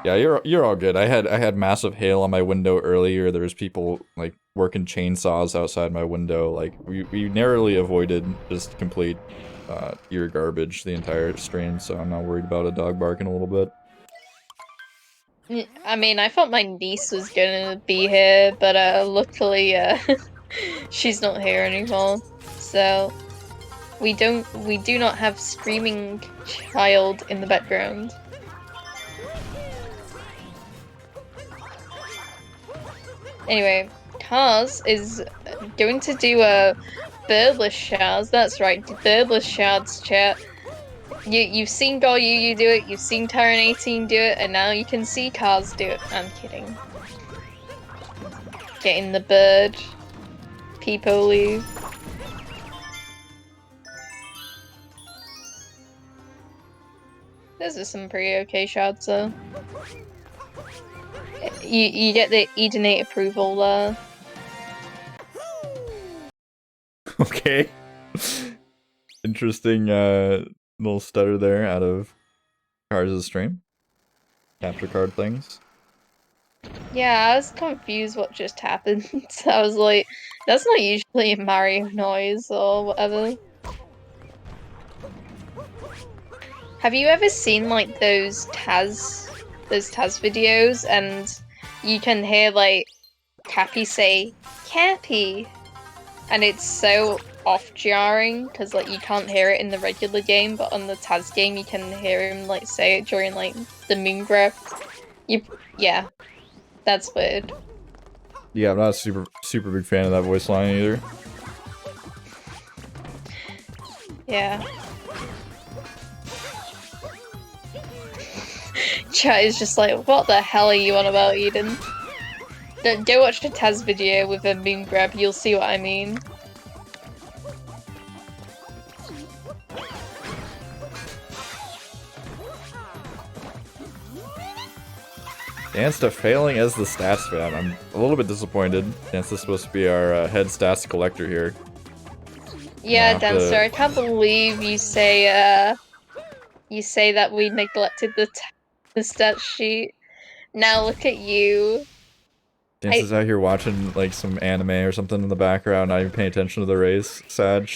Yeah, you're all good. I had massive hail on my window earlier. There was people like working chainsaws outside my window. Like we narrowly avoided just complete ear garbage the entire stream, so I'm not worried about a dog barking a little bit. I mean, I thought my niece was gonna be here, but luckily she's not here anymore. So we do not have screaming child in the background. Anyway, Kars is going to do a birdless shards. That's right, birdless shards, chat. You've seen Goryu do it, you've seen Tyran18 do it, and now you can see Kars do it. I'm kidding. Getting the bird. Peepo leave. Those are some pretty okay shots though. You get the Edenate approval there. Okay. Interesting little stutter there out of Kars' stream. Capture card things. Yeah, I was confused what just happened. I was like, that's not usually a Mario noise or whatever. Have you ever seen like those Taz videos and you can hear like Cappy say Cappy, and it's so off-jarring because like you can't hear it in the regular game, but on the Taz game you can hear him like say it during like the moon grab. Yeah, that's weird. Yeah, I'm not a super big fan of that voice line either. Yeah. Chat is just like, what the hell are you on about, Eden? Go watch the Taz video with a moon grab, you'll see what I mean. Dance to failing as the stats fan. I'm a little bit disappointed. Dance is supposed to be our head stats collector here. Yeah, Dancer, I can't believe you say that we neglected the stat sheet. Now look at you. Dances out here watching like some anime or something in the background, not even paying attention to the race. Sag.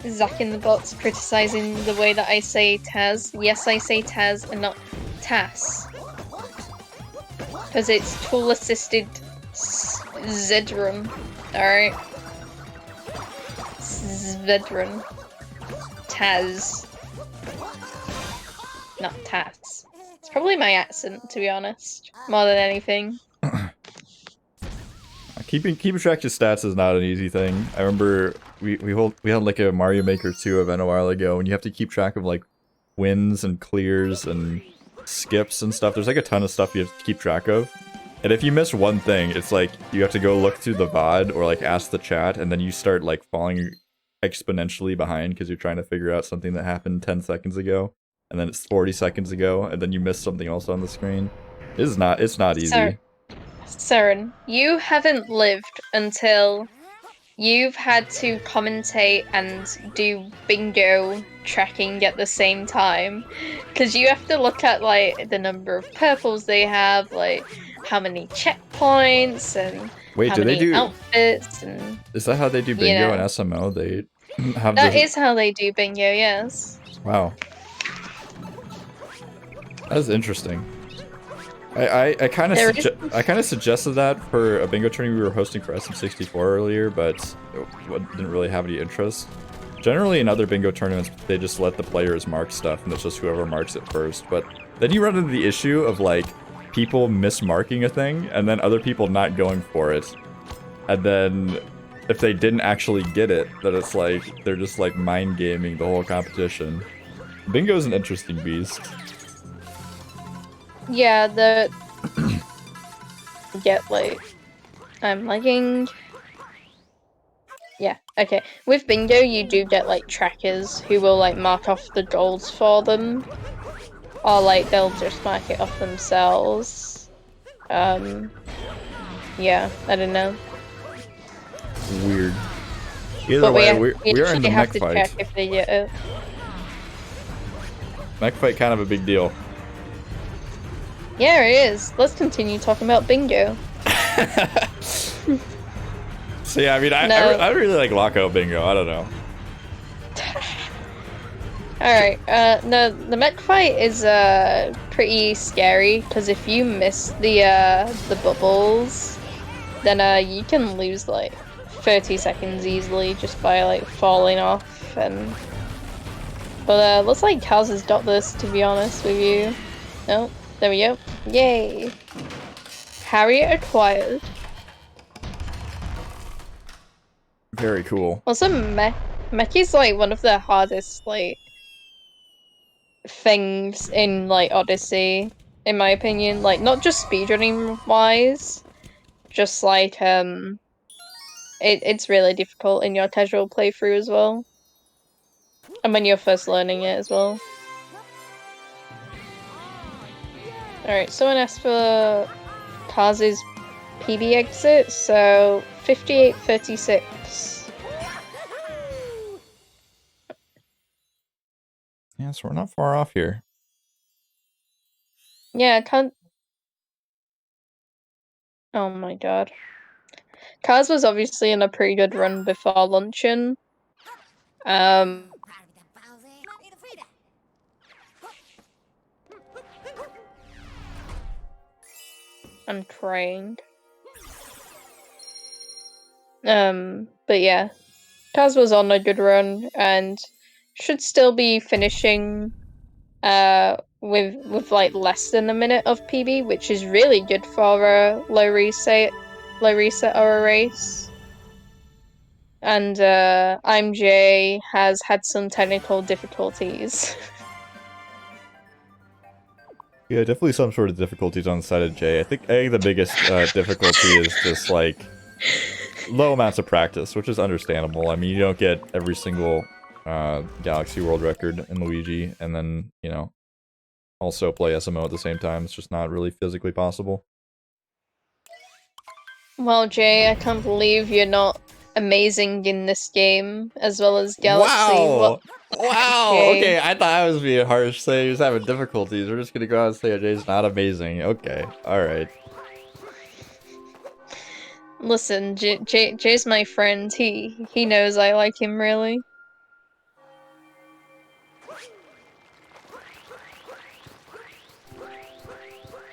Zack in the box criticizing the way that I say Taz. Yes, I say Taz and not Tas. Because it's tool assisted Zedrun. Alright. Zedrun. Taz. Not Tas. It's probably my accent, to be honest. More than anything. Keeping track of stats is not an easy thing. I remember we had like a Mario Maker 2 event a while ago, and you have to keep track of like wins and clears and skips and stuff. There's like a ton of stuff you have to keep track of. And if you miss one thing, it's like you have to go look through the VOD or like ask the chat, and then you start like falling exponentially behind because you're trying to figure out something that happened 10 seconds ago, and then it's 40 seconds ago, and then you miss something else on the screen. It's not easy. Saren, you haven't lived until you've had to commentate and do bingo tracking at the same time. Because you have to look at, like, the number of purples they have, like, how many checkpoints, and how many outfits, and... Is that how they do bingo and SMO? They have That is how they do bingo, yes. Wow. That is interesting. I kind of suggested that for a bingo tourney we were hosting for SM64 earlier, but didn't really have any interest. Generally, in other bingo tournaments, they just let the players mark stuff, and it's just whoever marks it first. But then you run into the issue of like people mismarking a thing, and then other people not going for it, and then if they didn't actually get it, then it's like they're just like mind gaming the whole competition. Bingo's an interesting beast. Yeah, get like I'm lagging. Yeah, okay. With bingo, you do get like trackers who will like mark off the goals for them, or like they'll just mark it off themselves. Yeah, I don't know. Weird. Either way, we are in the mech fight. Check if they get it. Mech fight kind of a big deal. Yeah, it is. Let's continue talking about bingo. So yeah, I mean, I really like lockout bingo. I don't know. Alright, no, the mech fight is pretty scary, because if you miss the bubbles, then you can lose like 30 seconds easily just by like falling off. But looks like Kaz has got this, to be honest with you. Oh, there we go. Yay! Harriet acquired. Very cool. Also, mech is like one of the hardest like things in like Odyssey, in my opinion. Like not just speedrunning wise, just like it's really difficult in your casual playthrough as well, and when you're first learning it as well. Alright, someone asked for Kaz's PB exit, so 58:36. Yeah, so we're not far off here. Yeah, I can't... Oh my god. Kaz was obviously in a pretty good run before luncheon. I'm trying. But yeah. Kaz was on a good run and should still be finishing with like less than a minute of PB, which is really good for a low reset or a race. And ImJhay has had some technical difficulties. Yeah, definitely some sort of difficulties on the side of Jay. I think the biggest difficulty is just like low amounts of practice, which is understandable. I mean, you don't get every single Galaxy World Record in Luigi, and then, you know, also play SMO at the same time. It's just not really physically possible. Well, Jay, I can't believe you're not amazing in this game as well as Galaxy. Wow! Wow! Okay, I thought I was being harsh saying he was having difficulties. We're just gonna go out and say Jay's not amazing. Okay, alright. Listen, Jay's my friend. He knows I like him, really.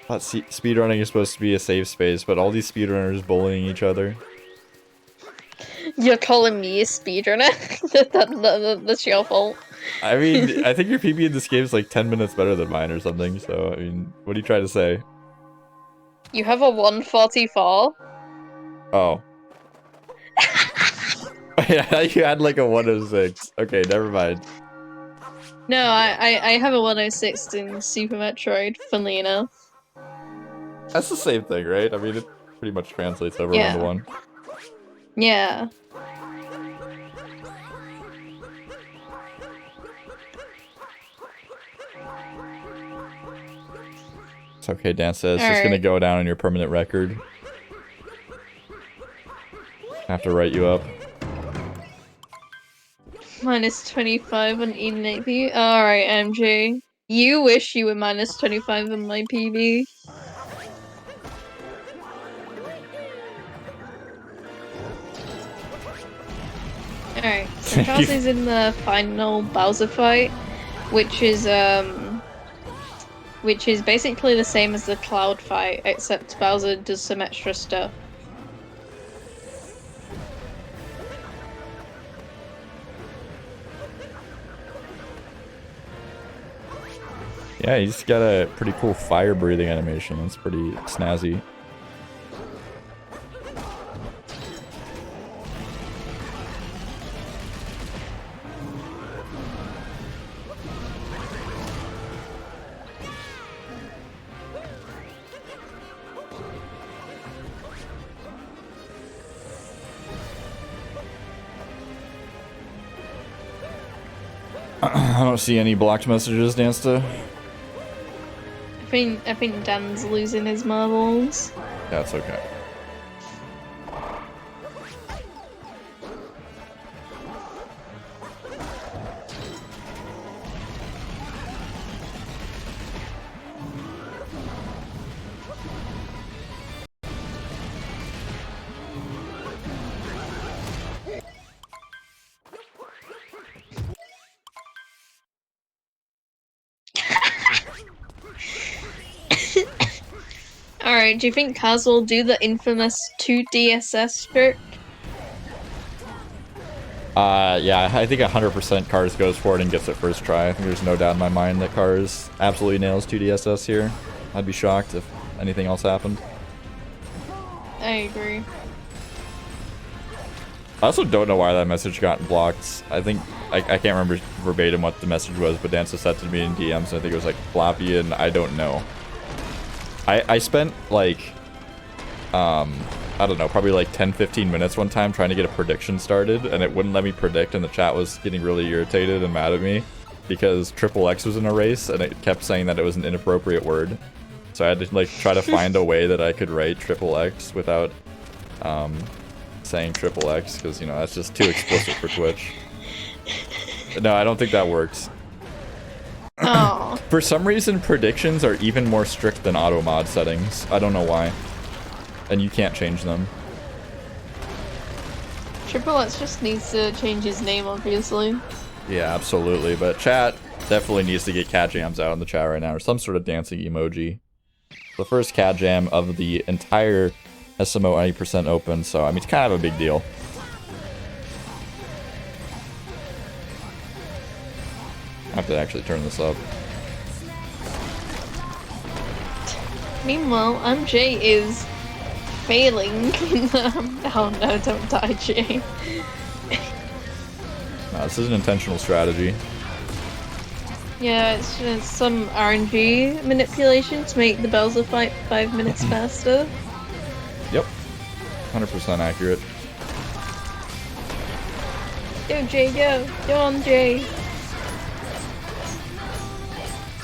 Thought speedrunning is supposed to be a safe space, but all these speedrunners bullying each other. You're calling me a speedrunner? That's your fault. I mean, I think your PB in this game is like 10 minutes better than mine or something, so, I mean, what are you trying to say? You have a 144? Oh. Yeah, you had like a 106. Okay, never mind. No, I have a 106 in Super Metroid, funnily enough. That's the same thing, right? I mean, it pretty much translates over 1 to 1. Yeah. It's okay, Dan says. It's just gonna go down on your permanent record. I have to write you up. Minus 25 on Eden 8P. Alright, ImJhay. You wish you were minus 25 on my PB. Alright, so Charles is in the final Bowser fight, which is basically the same as the Cloud fight, except Bowser does some extra stuff. Yeah, he's got a pretty cool fire breathing animation. That's pretty snazzy. I don't see any blocked messages, Dansta. I think Dan's losing his marbles. That's okay. Alright, do you think Kaz will do the infamous 2 DSS trick? Yeah, I think 100% Cars goes for it and gets it first try. I think there's no doubt in my mind that Cars absolutely nails 2 DSS here. I'd be shocked if anything else happened. I agree. I also don't know why that message got blocked. I think, I can't remember verbatim what the message was, but Dancer said to me in DMs, I think it was like floppy, and I don't know. I spent like, I don't know, probably like 10-15 minutes one time trying to get a prediction started, and it wouldn't let me predict, and the chat was getting really irritated and mad at me because XXX was in a race, and it kept saying that it was an inappropriate word. So I had to like try to find a way that I could write XXX without saying XXX, because, you know, that's just too explicit for Twitch. No, I don't think that works. Oh. For some reason, predictions are even more strict than auto mod settings. I don't know why. And you can't change them. XXX just needs to change his name, obviously. Yeah, absolutely. But chat definitely needs to get cat jams out in the chat right now, or some sort of dancing emoji. The first cat jam of the entire SMO 90% open, so I mean, it's kind of a big deal. I have to actually turn this up. Meanwhile, ImJhay is failing. Oh no, don't die, Jay. No, this is an intentional strategy. Yeah, it's just some RNG manipulation to make the Bowser fight 5 minutes faster. Yep. 100% accurate. Go, Jay, go! Go on, Jay!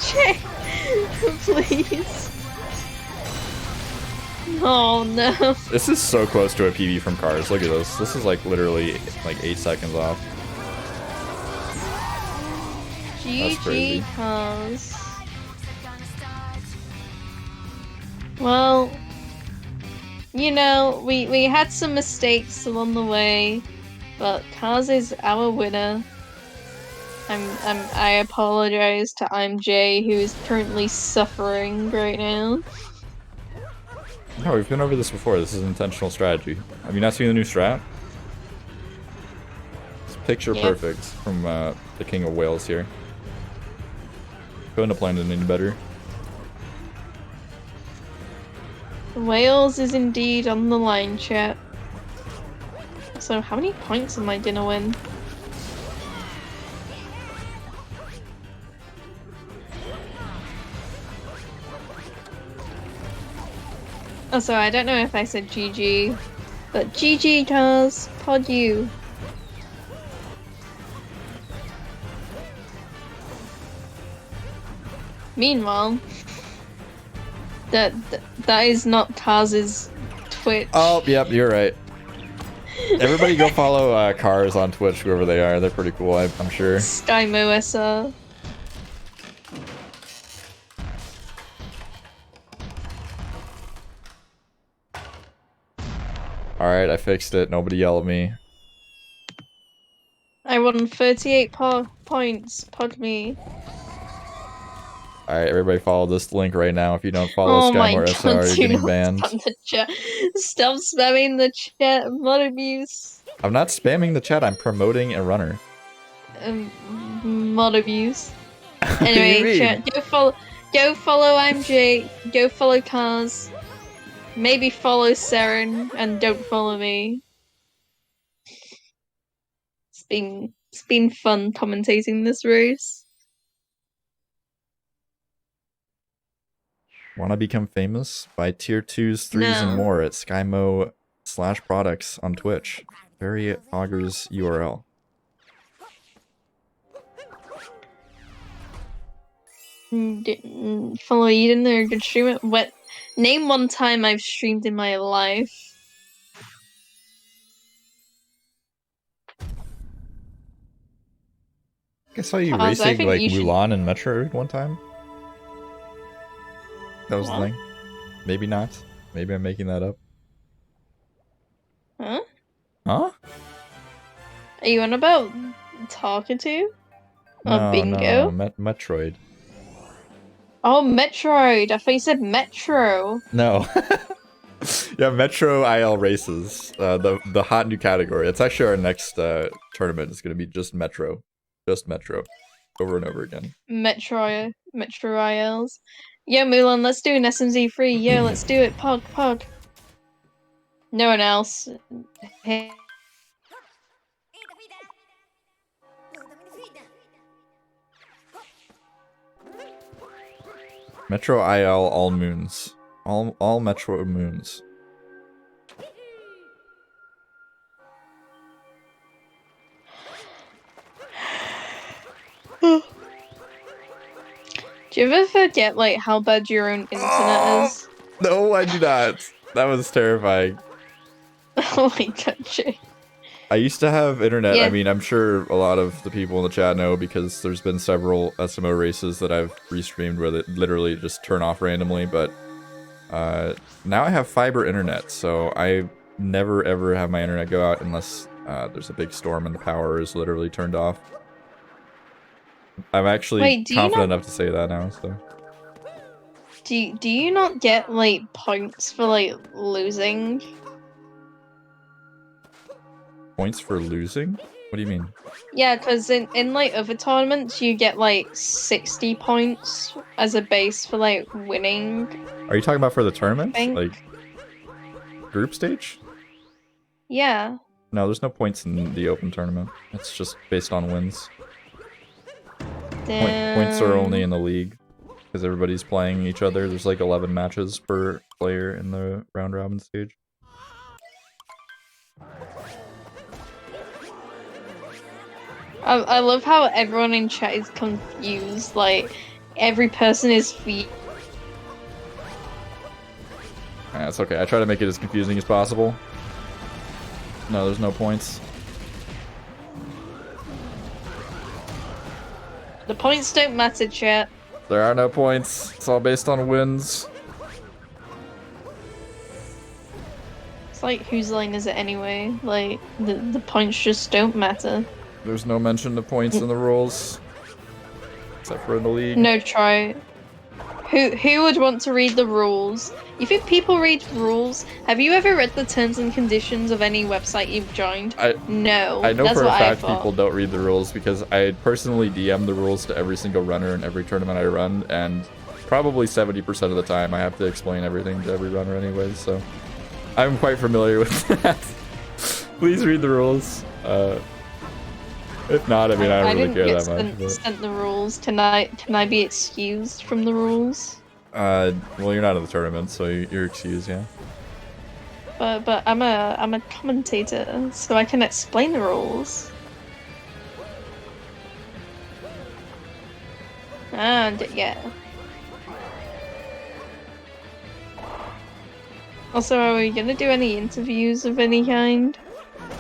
Jay! Please! Oh no. This is so close to a PB from Cars. Look at this. This is like literally like 8 seconds off. GG Cars. You know, we had some mistakes along the way, but Kaz is our winner. I apologize to ImJhay, who is currently suffering right now. No, we've been over this before. This is intentional strategy. Have you not seen the new strat? It's picture perfect from the King of Wales here. Couldn't have planned it any better. Wales is indeed on the line, chat. So how many points am I gonna win? Also, I don't know if I said GG, but GG Kaz, pod you. Meanwhile, that is not Kaz's Twitch. Oh, yep, you're right. Everybody go follow Cars on Twitch, whoever they are. They're pretty cool, I'm sure. SkyMo SR. Alright, I fixed it. Nobody yell at me. I won 38 points. Pod me. Alright, everybody follow this link right now. If you don't follow SkyMo SR, you're getting banned. Stop spamming the chat. Mod abuse. I'm not spamming the chat, I'm promoting a runner. Mod abuse. Anyway, chat, go follow ImJhay, go follow Kaz. Maybe follow Seren and don't follow me. It's been fun commentating this race. Wanna become famous? Buy tier 2s, 3s, and more at SkyMo/products on Twitch. Very Augers URL. Follow Eden, they're a good streamer. Name one time I've streamed in my life. I saw you racing like Mulan and Metro one time. That was the thing. Maybe not. Maybe I'm making that up. Huh? Huh? Are you on about Talkative? No, Bingo? no, Metroid. Oh, Metroid! I thought you said Metro. No. Yeah, Metro IL races. The hot new category. It's actually our next tournament. It's gonna be just Metro. Just Metro. Over and over again. Metro ILs. Yo, Mulan, let's do an SMZ3. Yo, let's do it. Pog. No one else. Hey. Metro IL all moons. All Metro moons. Do you ever forget like how bad your own internet is? No, I do not. That was terrifying. Oh my god, Jay. I used to have internet. I mean, I'm sure a lot of the people in the chat know because there's been several SMO races that I've restreamed where they literally just turn off randomly, but now I have fiber internet, so I never ever have my internet go out unless there's a big storm and the power is literally turned off. I'm actually confident enough to say that now, so. Do you not get like points for like losing? Points for losing? What do you mean? Yeah, because in like other tournaments you get like 60 points as a base for like winning. Are you talking about for the tournament? Like group stage? Yeah. No, there's no points in the open tournament. It's just based on wins. Points are only in the league because everybody's playing each other. There's like 11 matches per player in the round robin stage. I love how everyone in chat is confused. Like every person is That's okay. I try to make it as confusing as possible. No, there's no points. The points don't matter, chat. There are no points. It's all based on wins. like, whose line is it anyway? Like, the points just don't matter. There's no mention of points in the rules. Except for in the league. No try. Who would want to read the rules? You think people read rules? Have you ever read the terms and conditions of any website you've joined? No. I know that's for a what fact I thought. people don't read the rules because I personally DM the rules to every single runner in every tournament I run, and probably 70% of the time I have to explain everything to every runner anyways, so I'm quite familiar with that. Please read the rules. If not, I mean, I don't really care that much. But... sent the rules. Can I be excused from the rules? Well, you're not in the tournament, so you're excused, yeah. But I'm a commentator, so I can explain the rules. And yeah. Also, are we gonna do any interviews of any kind?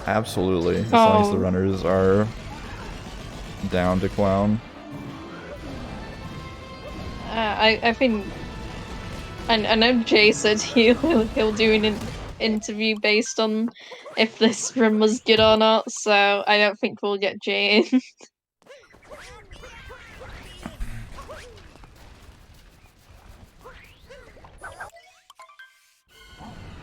Absolutely, as long as the runners are down to clown. I think I know Jay said he'll do an interview based on if this run was good or not, so I don't think we'll get Jay in.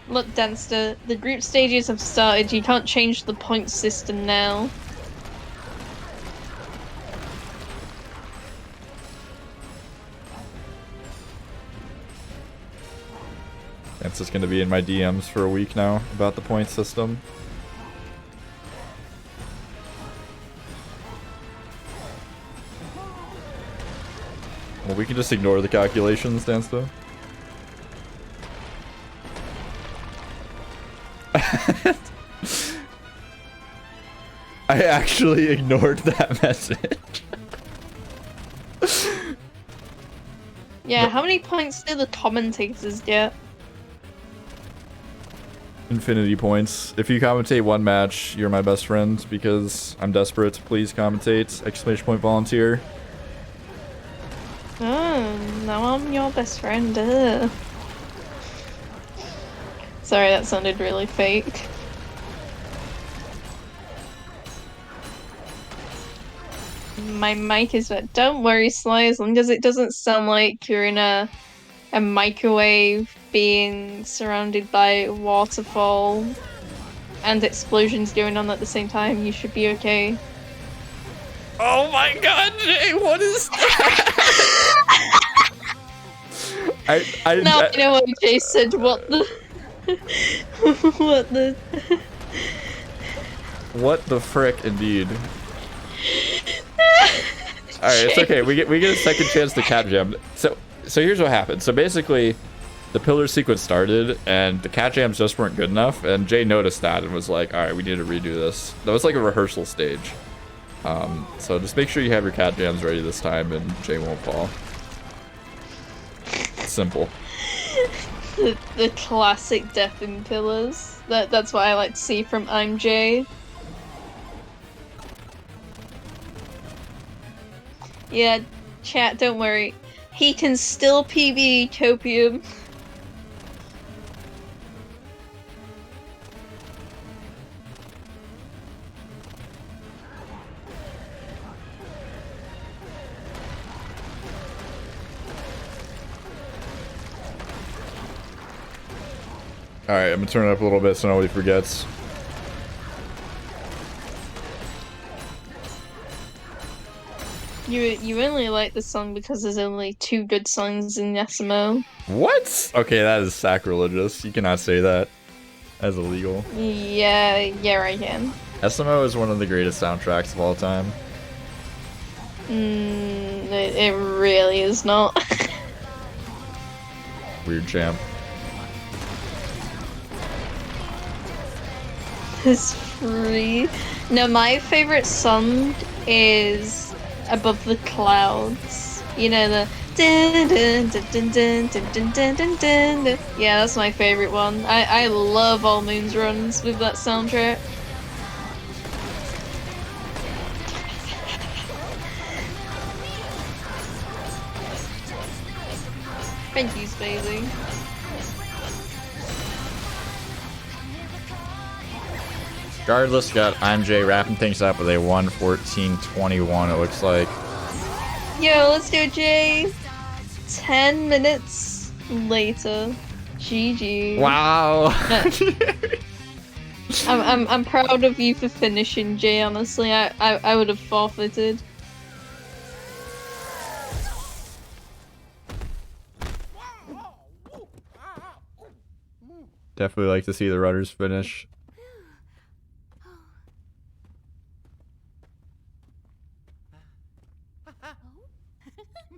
Look, Danster, the group stages have started. You can't change the point system now. That's just gonna be in my DMs for a week now about the point system. Well, we can just ignore the calculations, Dansta. I actually ignored that message. Yeah, how many points do the commentators get? Infinity points. If you commentate one match, you're my best friend because I'm desperate. Please commentate! Exclamation point volunteer. Oh, now I'm your best friend. Sorry, that sounded really fake. My mic is wet. Don't worry, Sly, as long as it doesn't sound like you're in a microwave being surrounded by waterfall and explosions going on at the same time, you should be okay. Oh my god, Jay, what is that? I know what Jay said. What the... What the frick, indeed. Alright, it's okay. We get a second chance to cat jam. So here's what happened. So basically, the pillar sequence started, and the cat jams just weren't good enough, and Jay noticed that and was like, alright, we need to redo this. That was like a rehearsal stage. So just make sure you have your cat jams ready this time, and Jay won't fall. Simple. The classic death in pillars. That's what I like to see from ImJhay. Yeah, chat, don't worry. He can still PB Copium. Alright, I'm gonna turn it up a little bit so nobody forgets. You only like the song because there's only 2 good songs in SMO. What? Okay, that is sacrilegious. You cannot say that. That's illegal. Yeah, I can. SMO is one of the greatest soundtracks of all time. It really is not. Weird champ. It's free. No, my favorite song is Above the Clouds. You know, the dun dun dun dun dun dun dun dun dun dun. Yeah, that's my favorite one. I love All Moon's runs with that soundtrack. Thank you, Spacey. Regardless, got ImJhay wrapping things up with a 1:14:21. It looks like. Yo, let's go, Jay. 10 minutes later. GG. Wow. I'm proud of you for finishing, Jay. Honestly, I would have forfeited. Definitely like to see the runners finish.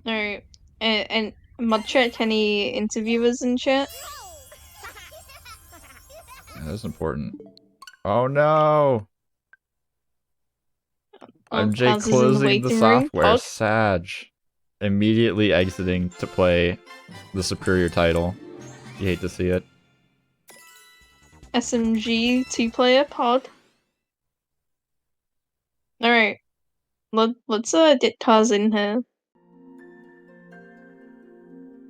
Alright. And mod chat, can he interview us in chat? Yeah, that's important. Oh no! ImJhay Oz is in the closing the waiting room. software. Pod? Sag. Immediately exiting to play the superior title. You hate to see it. SMG 2-player pod. Alright. Let's get Kaz in here.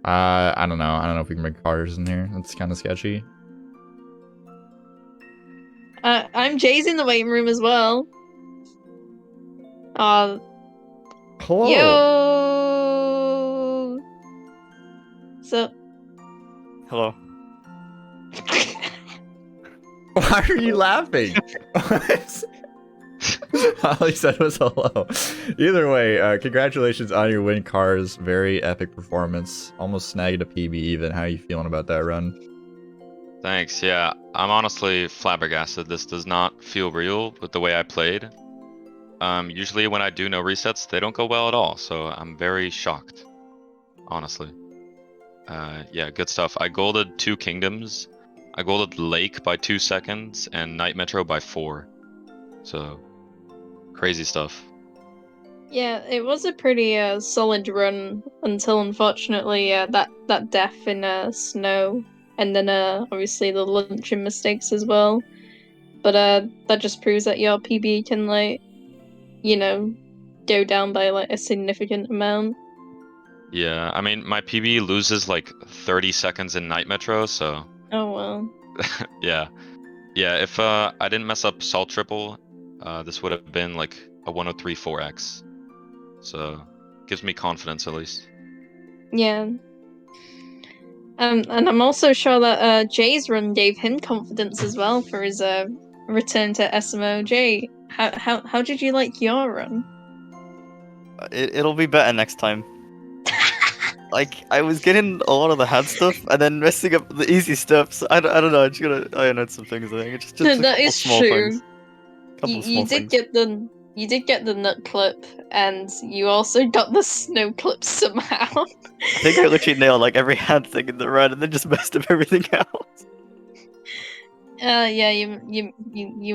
I don't know. I don't know if we can bring cars in here. That's kind of sketchy. ImJhay's in the waiting room as well. Hello. Yo. So. Hello. Why are you laughing? All he said was hello. Either way, congratulations on your win, Cars. Very epic performance. Almost snagged a PB even. How are you feeling about that run? Thanks, yeah. I'm honestly flabbergasted. This does not feel real with the way I played. Usually when I do no resets, they don't go well at all, so I'm very shocked, honestly. Yeah, good stuff. I golded 2 kingdoms. I golded Lake by 2 seconds, and Night Metro by 4. So, crazy stuff. Yeah, it was a pretty solid run until unfortunately that death in snow, and then obviously the launching mistakes as well. But that just proves that your PB can, like, you know, go down by like a significant amount. Yeah, I mean, my PB loses like 30 seconds in Night Metro, so... Oh well. Yeah. Yeah, if I didn't mess up Salt Triple, this would have been like a 103.4x. So, gives me confidence at least. Yeah. And I'm also sure that Jay's run gave him confidence as well for his return to SMO. Jay, how did you like your run? It'll be better next time. Like, I was getting a lot of the hard stuff and then messing up the easy stuff, so I don't know, I'm just gonna iron out some things, I think. It's just a That couple is small true. things. You did get the nut clip, and you also got the snow clip somehow. I think I literally nailed like every hand thing in the run and then just messed up everything else. Yeah, you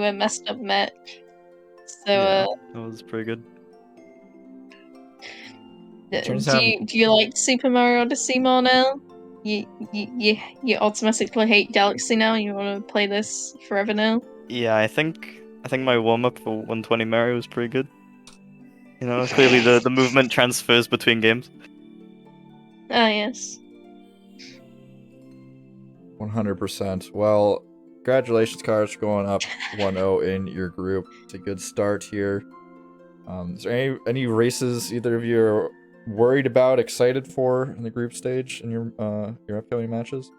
were messed up match. So Yeah, that was pretty good. do you like Super Mario Odyssey more now? You automatically hate Galaxy now. You want to play this forever now? Yeah, I think my warm up for 120 Mario was pretty good. You know, clearly the movement transfers between games. Ah, yes. 100%. Well, congratulations, Cars, for going up 1-0 in your group. It's a good start here. Is there any races either of you are worried about, excited for in the group stage in your upcoming matches?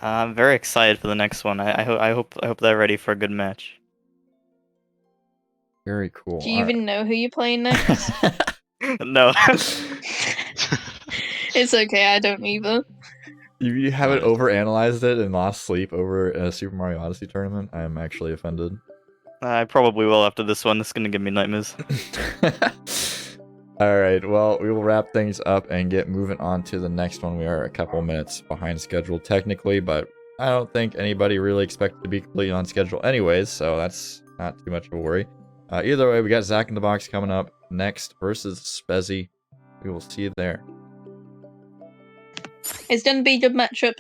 I'm very excited for the next one. I hope they're ready for a good match. Very cool. Do you even know who you're playing next? No. It's okay, I don't either. You haven't overanalyzed it and lost sleep over a Super Mario Odyssey tournament? I am actually offended. I probably will after this one. This is gonna give me nightmares. Alright, well, we will wrap things up and get moving on to the next one. We are a couple minutes behind schedule technically, but I don't think anybody really expected to be completely on schedule anyways, so that's not too much of a worry. Either way, we got Zach in the Box coming up next versus Spezzy. We will see you there. It's gonna be a good matchup.